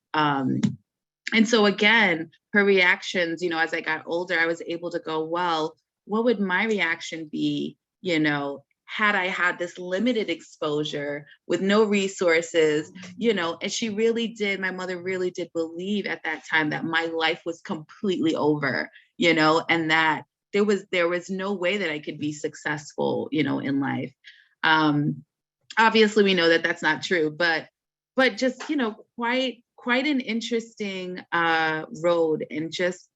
And so again, her reactions, as I got older, I was able to go, well, what would my reaction be, had I had this limited exposure with no resources, and she really did, my mother really did believe at that time that my life was completely over, and that there was no way that I could be successful, in life. Obviously we know that that's not true, but just, quite an interesting road, and just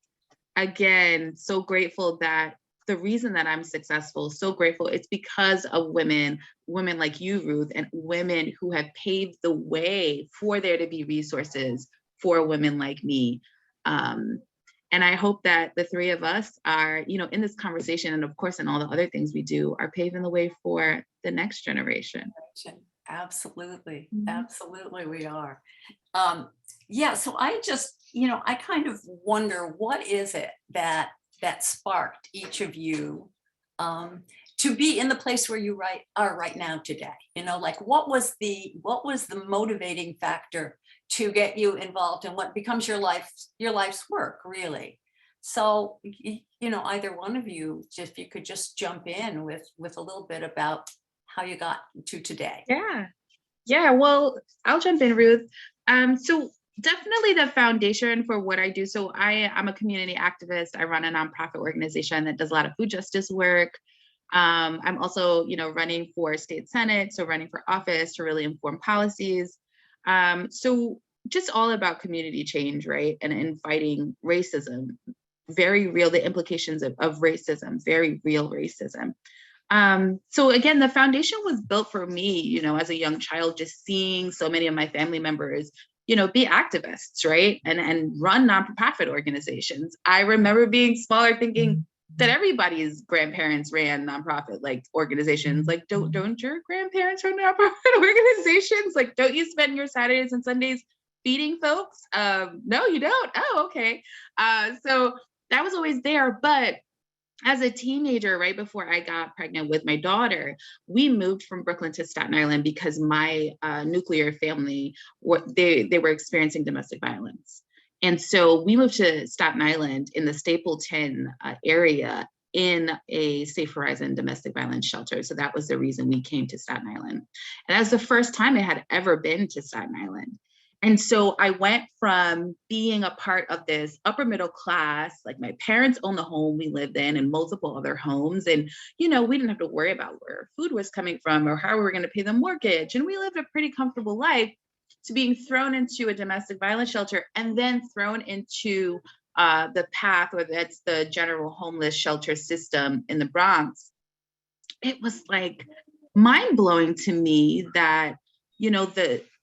again so grateful that the reason that I'm successful, so grateful, it's because of women like you, Ruth, and women who have paved the way for there to be resources for women like me. And I hope that the three of us are, in this conversation, and of course in all the other things we do, are paving the way for the next generation. Absolutely. Mhm. Absolutely, we are. Yeah, so I just, I kind of wonder, what is it that sparked each of you to be in the place where you are right now today? Like what was the motivating factor to get you involved in what becomes your life's work, really? So, either one of you, if you could just jump in with a little bit about how you got to today. Yeah. Well, I'll jump in, Ruth. So definitely the foundation for what I do. So I'm a community activist. I run a nonprofit organization that does a lot of food justice work. I'm also, running for state Senate, so running for office to really inform policies. So just all about community change, right? And fighting racism, very real, the implications of racism, very real racism. So again, the foundation was built for me, as a young child, just seeing so many of my family members, be activists, right? And run nonprofit organizations. I remember being smaller, thinking that everybody's grandparents ran nonprofit like organizations. Like, don't your grandparents run nonprofit organizations? Like, don't you spend your Saturdays and Sundays feeding folks? No, you don't. Oh, okay. So that was always there. But as a teenager, right before I got pregnant with my daughter, we moved from Brooklyn to Staten Island because my nuclear family, they were experiencing domestic violence. And so we moved to Staten Island in the Stapleton area in a Safe Horizon domestic violence shelter. So that was the reason we came to Staten Island. And that was the first time I had ever been to Staten Island. And so I went from being a part of this upper middle class, like my parents owned the home we lived in and multiple other homes. And, we didn't have to worry about where food was coming from or how we were going to pay the mortgage. And we lived a pretty comfortable life, to being thrown into a domestic violence shelter and then thrown into the PATH, or that's the general homeless shelter system in the Bronx. It was like mind blowing to me that,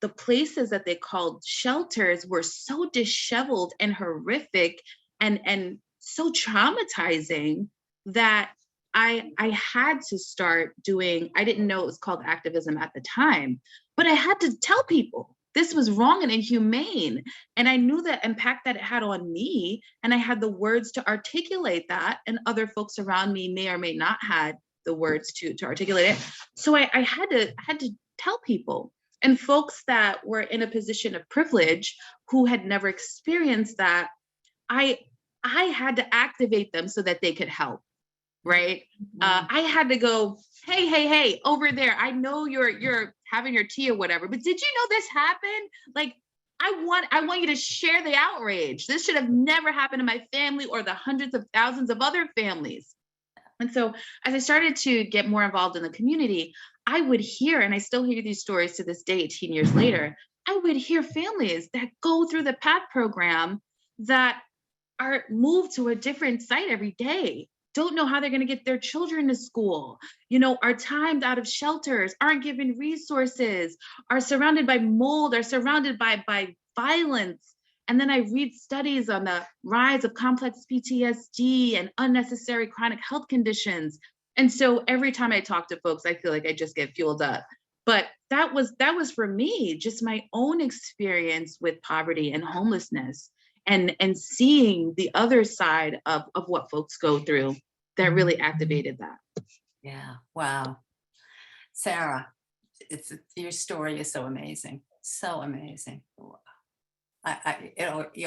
the places that they called shelters were so disheveled and horrific, and so traumatizing that I had to start doing, I didn't know it was called activism at the time, but I had to tell people this was wrong and inhumane. And I knew the impact that it had on me, and I had the words to articulate that, and other folks around me may or may not had the words to articulate it. So I had to tell people. And folks that were in a position of privilege who had never experienced that, I had to activate them so that they could help, right? I had to go, hey, over there. I know you're having your tea or whatever, but did you know this happened? Like, I want you to share the outrage. This should have never happened to my family or the hundreds of thousands of other families. And so as I started to get more involved in the community, I would hear, and I still hear these stories to this day, 18 years later, I would hear families that go through the PATH program that are moved to a different site every day, don't know how they're going to get their children to school, are timed out of shelters, aren't given resources, are surrounded by mold, are surrounded by violence. And then I read studies on the rise of complex PTSD and unnecessary chronic health conditions. And so every time I talk to folks, I feel like I just get fueled up. But that was for me, just my own experience with poverty and homelessness, and seeing the other side of what folks go through that really activated that. Yeah. Wow. Sarah, your story is so amazing. So amazing. You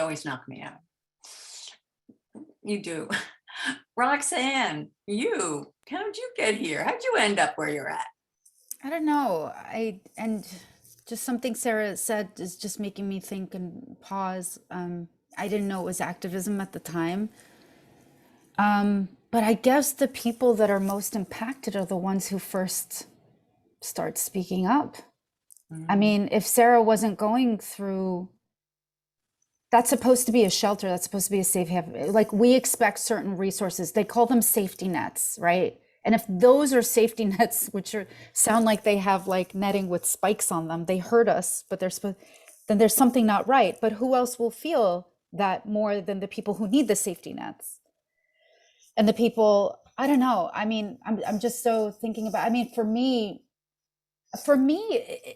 always knock me out. You do. Roxanne, how did you get here? How'd you end up where you're at? I don't know. And just something Sarah said is just making me think and pause. I didn't know it was activism at the time. But I guess the people that are most impacted are the ones who first start speaking up. I mean, if Sarah wasn't going through, that's supposed to be a shelter, that's supposed to be a safe haven. Like, we expect certain resources. They call them safety nets, right? And if those are safety nets, which sound like they have like netting with spikes on them, they hurt us, but then there's something not right. But who else will feel that more than the people who need the safety nets? And the people, I don't know. I mean, I'm just so thinking about, I mean, for me,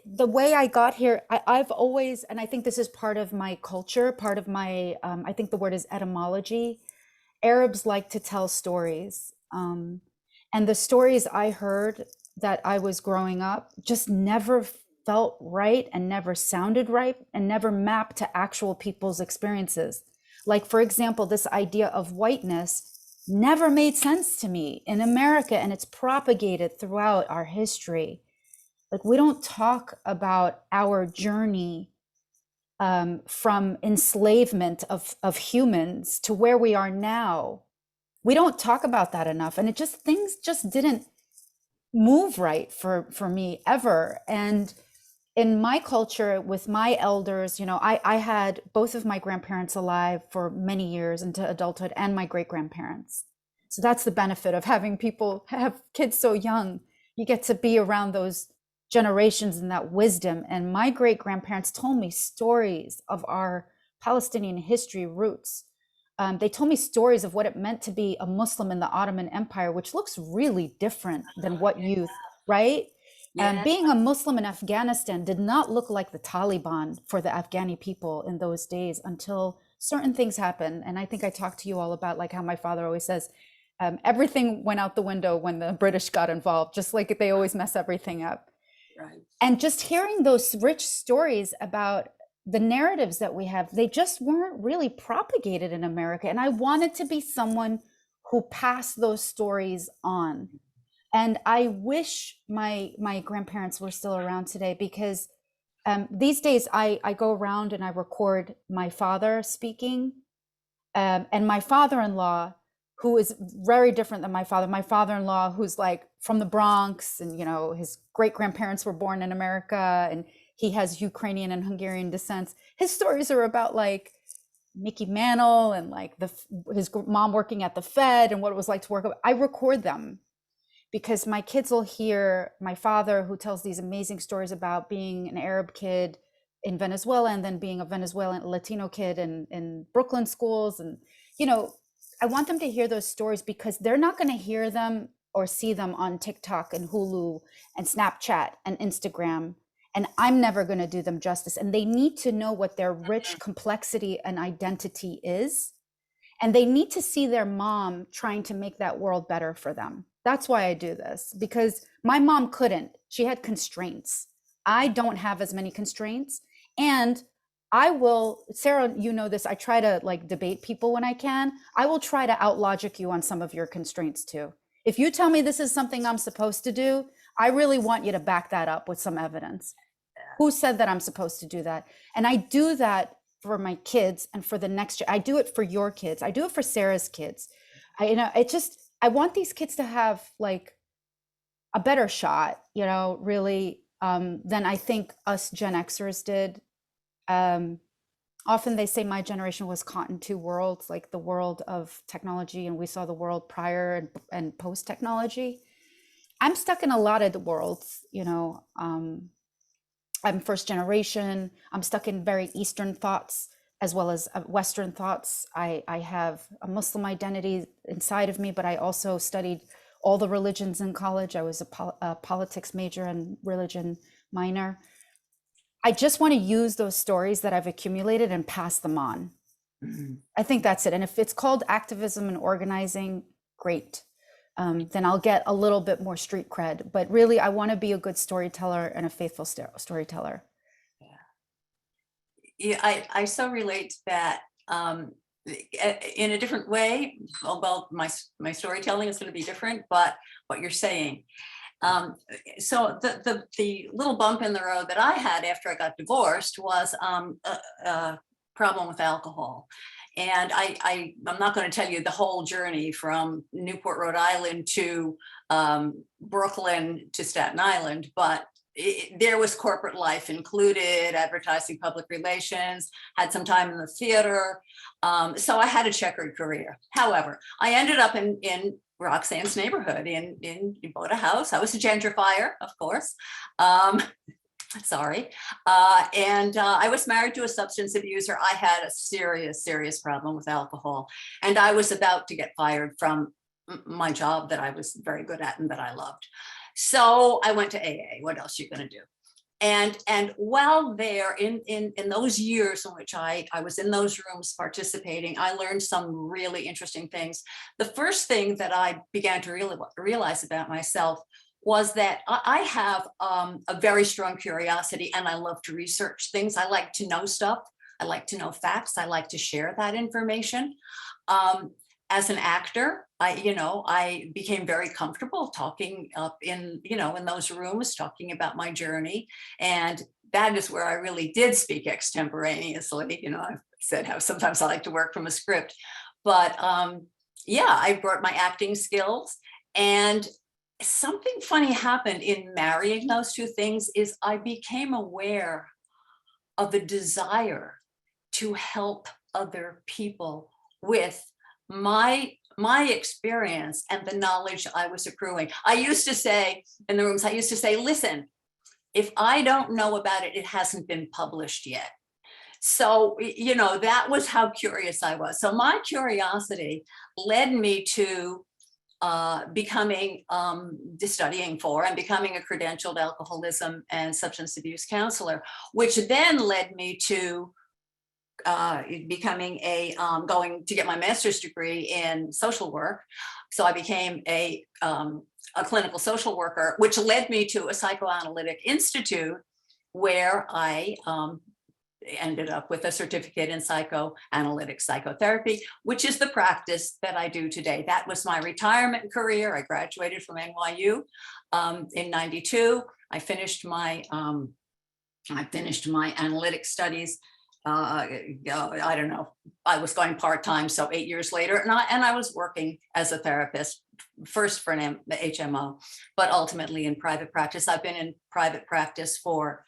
the way I got here, I've always, and I think this is part of my culture, part of my, I think the word is etymology. Arabs like to tell stories. And the stories I heard that I was growing up just never felt right and never sounded right and never mapped to actual people's experiences. Like, for example, this idea of whiteness never made sense to me in America, and it's propagated throughout our history. Like, we don't talk about our journey from enslavement of humans to where we are now. We don't talk about that enough, and things just didn't move right for me ever. And in my culture, with my elders, I had both of my grandparents alive for many years into adulthood, and my great-grandparents. So that's the benefit of having people have kids so young. You get to be around those generations and that wisdom. And my great-grandparents told me stories of our Palestinian history roots. They told me stories of what it meant to be a Muslim in the Ottoman Empire, which looks really different than what youth, right? Yeah. Being a Muslim in Afghanistan did not look like the Taliban for the Afghani people in those days until certain things happened. And I think I talked to you all about like how my father always says, everything went out the window when the British got involved, just like they always mess everything up. Right. And just hearing those rich stories about the narratives that we have, they just weren't really propagated in America. And I wanted to be someone who passed those stories on. And I wish my grandparents were still around today, because these days I go around and I record my father speaking, and my father-in-law, who is very different than my father-in-law, who's like from the Bronx, and his great-grandparents were born in America, and he has Ukrainian and Hungarian descent. His stories are about like Mickey Mantle and like his mom working at the Fed and what it was like to work. I record them because my kids will hear my father, who tells these amazing stories about being an Arab kid in Venezuela and then being a Venezuelan Latino kid in Brooklyn schools, and you know, I want them to hear those stories because they're not going to hear them or see them on TikTok and Hulu and Snapchat and Instagram. And I'm never going to do them justice. And they need to know what their rich complexity and identity is. And they need to see their mom trying to make that world better for them. That's why I do this, because my mom couldn't. She had constraints. I don't have as many constraints. And I will, Sarah, you know this, I try to like debate people when I can. I will try to outlogic you on some of your constraints too. If you tell me this is something I'm supposed to do, I really want you to back that up with some evidence. Who said that I'm supposed to do that? And I do that for my kids and for the next year. I do it for your kids. I do it for Sarah's kids. I want these kids to have like a better shot, really, than I think us Gen Xers did. Often they say my generation was caught in two worlds, like the world of technology, and we saw the world prior and post technology. I'm stuck in a lot of the worlds, I'm first generation. I'm stuck in very Eastern thoughts as well as Western thoughts. I have a Muslim identity inside of me, but I also studied all the religions in college. I was a politics major and religion minor. I just want to use those stories that I've accumulated and pass them on. I think that's it. And if it's called activism and organizing, great. Then I'll get a little bit more street cred. But really, I want to be a good storyteller and a faithful storyteller. Yeah, I so relate to that in a different way. Well, my storytelling is going to be different, but what you're saying. So the little bump in the road that I had after I got divorced was a problem with alcohol. And I'm not going to tell you the whole journey from Newport, Rhode Island to Brooklyn to Staten Island, but there was corporate life included, advertising, public relations, had some time in the theater. So I had a checkered career. However, I ended up in Roxanne's neighborhood. You bought a house. I was a gentrifier, of course. Sorry. And I was married to a substance abuser. I had a serious problem with alcohol. And I was about to get fired from my job that I was very good at and that I loved. So I went to AA. What else are you going to do? And while there, in those years in which I was in those rooms participating, I learned some really interesting things. The first thing that I began to realize about myself was that I have a very strong curiosity, and I love to research things. I like to know stuff. I like to know facts. I like to share that information. As an actor, I became very comfortable talking up in those rooms, talking about my journey. And that is where I really did speak extemporaneously. I've said how sometimes I like to work from a script, but I brought my acting skills. And something funny happened in marrying those two things is I became aware of a desire to help other people with my experience and the knowledge I was accruing. I used to say in the rooms, listen, if I don't know about it, it hasn't been published yet. So, that was how curious I was. So my curiosity led me to becoming, studying for and becoming a credentialed alcoholism and substance abuse counselor, which then led me to becoming going to get my master's degree in social work. So I became a clinical social worker, which led me to a psychoanalytic institute where I ended up with a certificate in psychoanalytic psychotherapy, which is the practice that I do today. That was my retirement career. I graduated from NYU in '92. I finished my analytic studies. I don't know, I was going part-time, so 8 years later, and I was working as a therapist, first for an HMO, but ultimately in private practice. I've been in private practice for,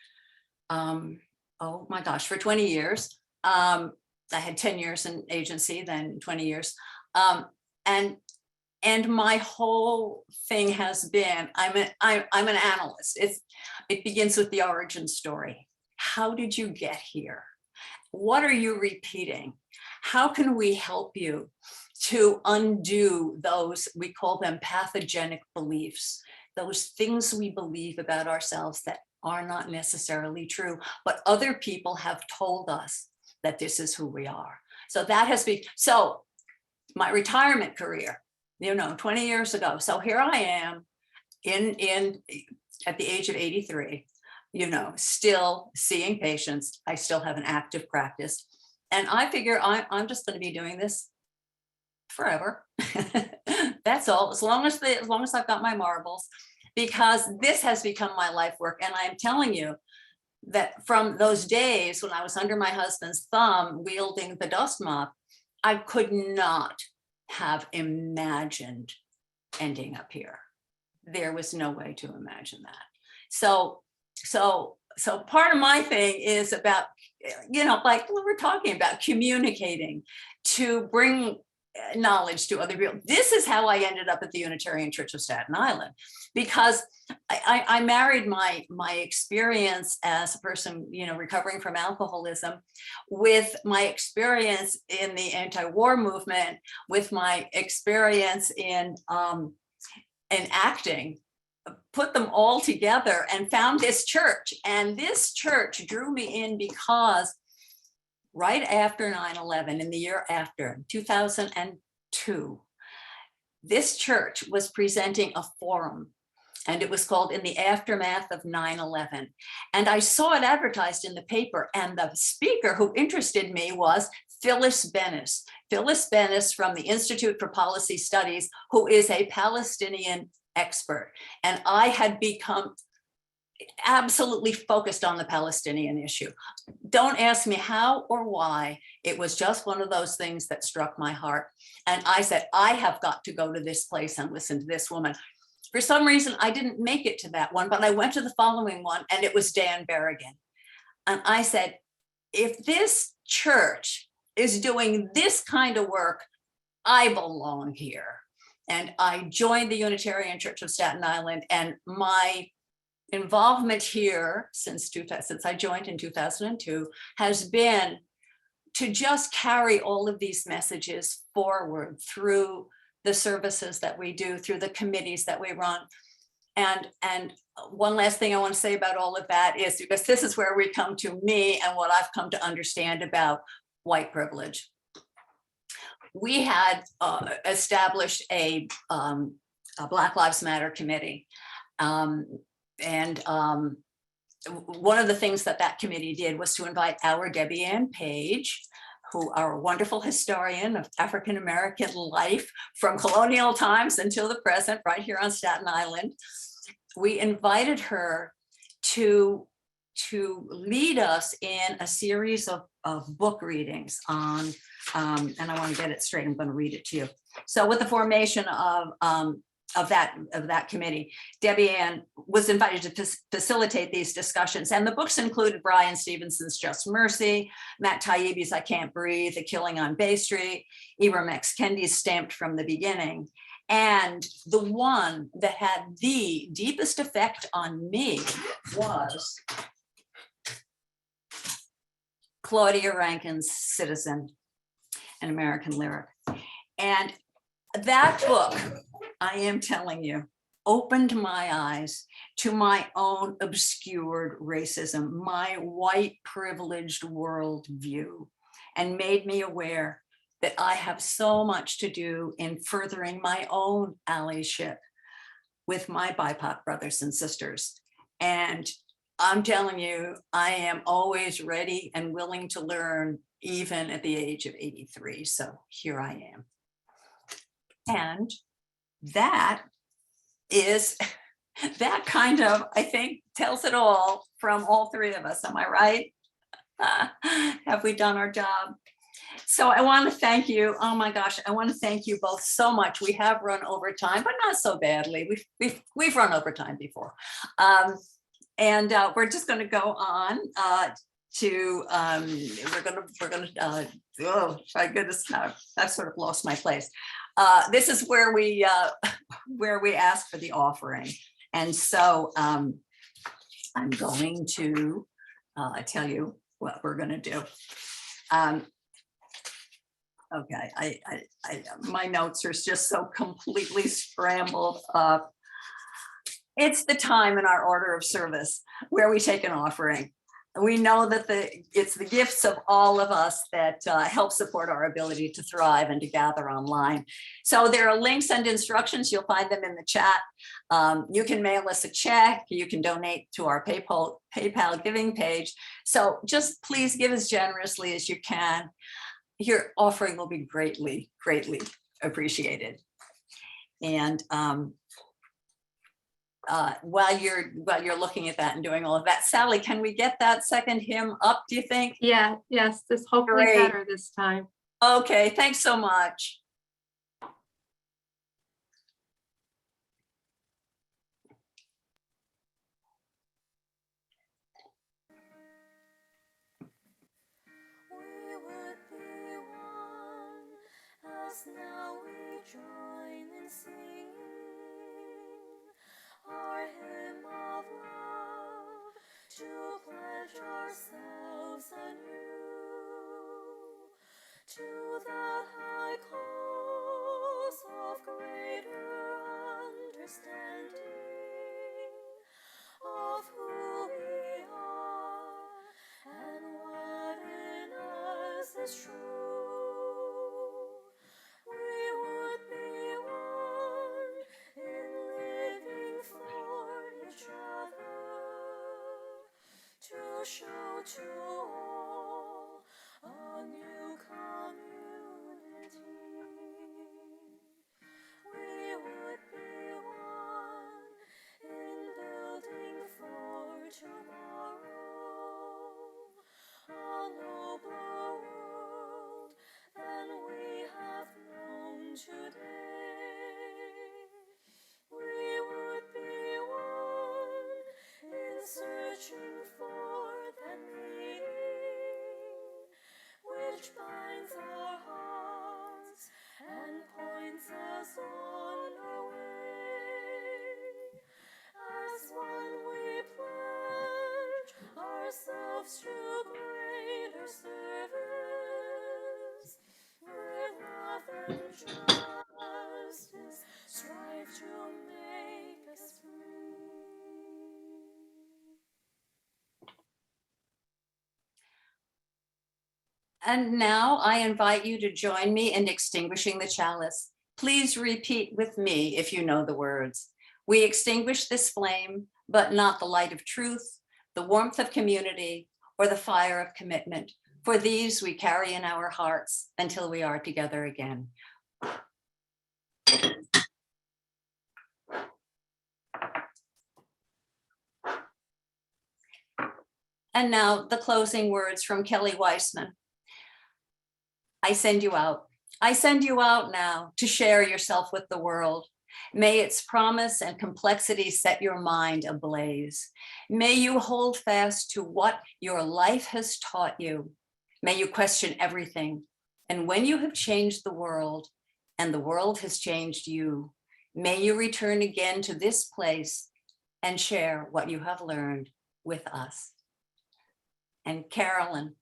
for 20 years. I had 10 years in agency, then 20 years. And my whole thing has been, I'm an analyst. It begins with the origin story. How did you get here? What are you repeating? How can we help you to undo those, we call them pathogenic beliefs, those things we believe about ourselves that are not necessarily true, but other people have told us that this is who we are. So that has been, so my retirement career, 20 years ago. So here I am at the age of 83, still seeing patients. I still have an active practice. And I figure I'm just going to be doing this forever. That's all, as long as I've got my marbles, because this has become my life work. And I'm telling you that from those days when I was under my husband's thumb wielding the dust mop, I could not have imagined ending up here. There was no way to imagine that. So part of my thing is about, like we're talking about, communicating to bring knowledge to other people. This is how I ended up at the Unitarian Church of Staten Island, because I married my experience as a person, recovering from alcoholism, with my experience in the anti-war movement, with my experience in acting, put them all together and found this church. And this church drew me in because right after 9/11, in the year after, 2002, this church was presenting a forum, and it was called In the Aftermath of 9/11. And I saw it advertised in the paper, and the speaker who interested me was Phyllis Bennis. Phyllis Bennis from the Institute for Policy Studies, who is a Palestinian expert. And I had become absolutely focused on the Palestinian issue. Don't ask me how or why. It was just one of those things that struck my heart. And I said, I have got to go to this place and listen to this woman. For some reason, I didn't make it to that one, but I went to the following one, and it was Dan Berrigan. And I said, if this church is doing this kind of work, I belong here. And I joined the Unitarian Church of Staten Island, and my involvement here since I joined in 2002 has been to just carry all of these messages forward through the services that we do, through the committees that we run. And one last thing I want to say about all of that is, because this is where we come to me and what I've come to understand about white privilege. We had established a Black Lives Matter committee. And one of the things that committee did was to invite our Debbie Ann Page, who are a wonderful historian of African American life from colonial times until the present, right here on Staten Island. We invited her to lead us in a series of book readings on, and I want to get it straight, I'm going to read it to you. So with the formation of that committee, Debbie Ann was invited to facilitate these discussions. And the books included Brian Stevenson's Just Mercy, Matt Taibbi's I Can't Breathe, The Killing on Bay Street, Ibram X. Kendi's Stamped from the Beginning. And the one that had the deepest effect on me was Claudia Rankine's Citizen, an American Lyric. And that book, I am telling you, opened my eyes to my own obscured racism, my white privileged worldview, and made me aware that I have so much to do in furthering my own allyship with my BIPOC brothers and sisters. And I'm telling you, I am always ready and willing to learn, even at the age of 83. So here I am. And that kind of, I think, tells it all from all three of us. Am I right? Have we done our job? So I want to thank you. Oh my gosh, I want to thank you both so much. We have run over time, but not so badly. We've run over time before. And we're just going to go on to oh my goodness, now I've sort of lost my place. This is where we ask for the offering. And so I'm going to tell you what we're going to do. Okay, my notes are just so completely scrambled up. It's the time in our order of service where we take an offering. We know that it's the gifts of all of us that help support our ability to thrive and to gather online. So there are links and instructions. You'll find them in the chat. You can mail us a check. You can donate to our PayPal giving page. So just please give as generously as you can. Your offering will be greatly, greatly appreciated. And while you're looking at that and doing all of that, Sally, can we get that second hymn up, do you think? Yeah, yes, this hopefully Great. better this time. Okay, thanks so much. We would be one, as now we join in singing our hymn of love, to pledge ourselves anew to the high cause of greater understanding of who we are and what in us is true. We would be one in living for each other, to show to all a new community. We would be one in building for tomorrow a nobler world than we have known today. We would be one in searching for that meaning which binds our hearts and points us on our way. As one we pledge ourselves to greater service, where love and justice strive to make us free. And now I invite you to join me in extinguishing the chalice. Please repeat with me if you know the words. We extinguish this flame, but not the light of truth, the warmth of community, or the fire of commitment. For these we carry in our hearts until we are together again. And now the closing words from Kelly Weissman. I send you out. I send you out now to share yourself with the world. May its promise and complexity set your mind ablaze. May you hold fast to what your life has taught you. May you question everything. And when you have changed the world and the world has changed you, may you return again to this place and share what you have learned with us. And Carolyn,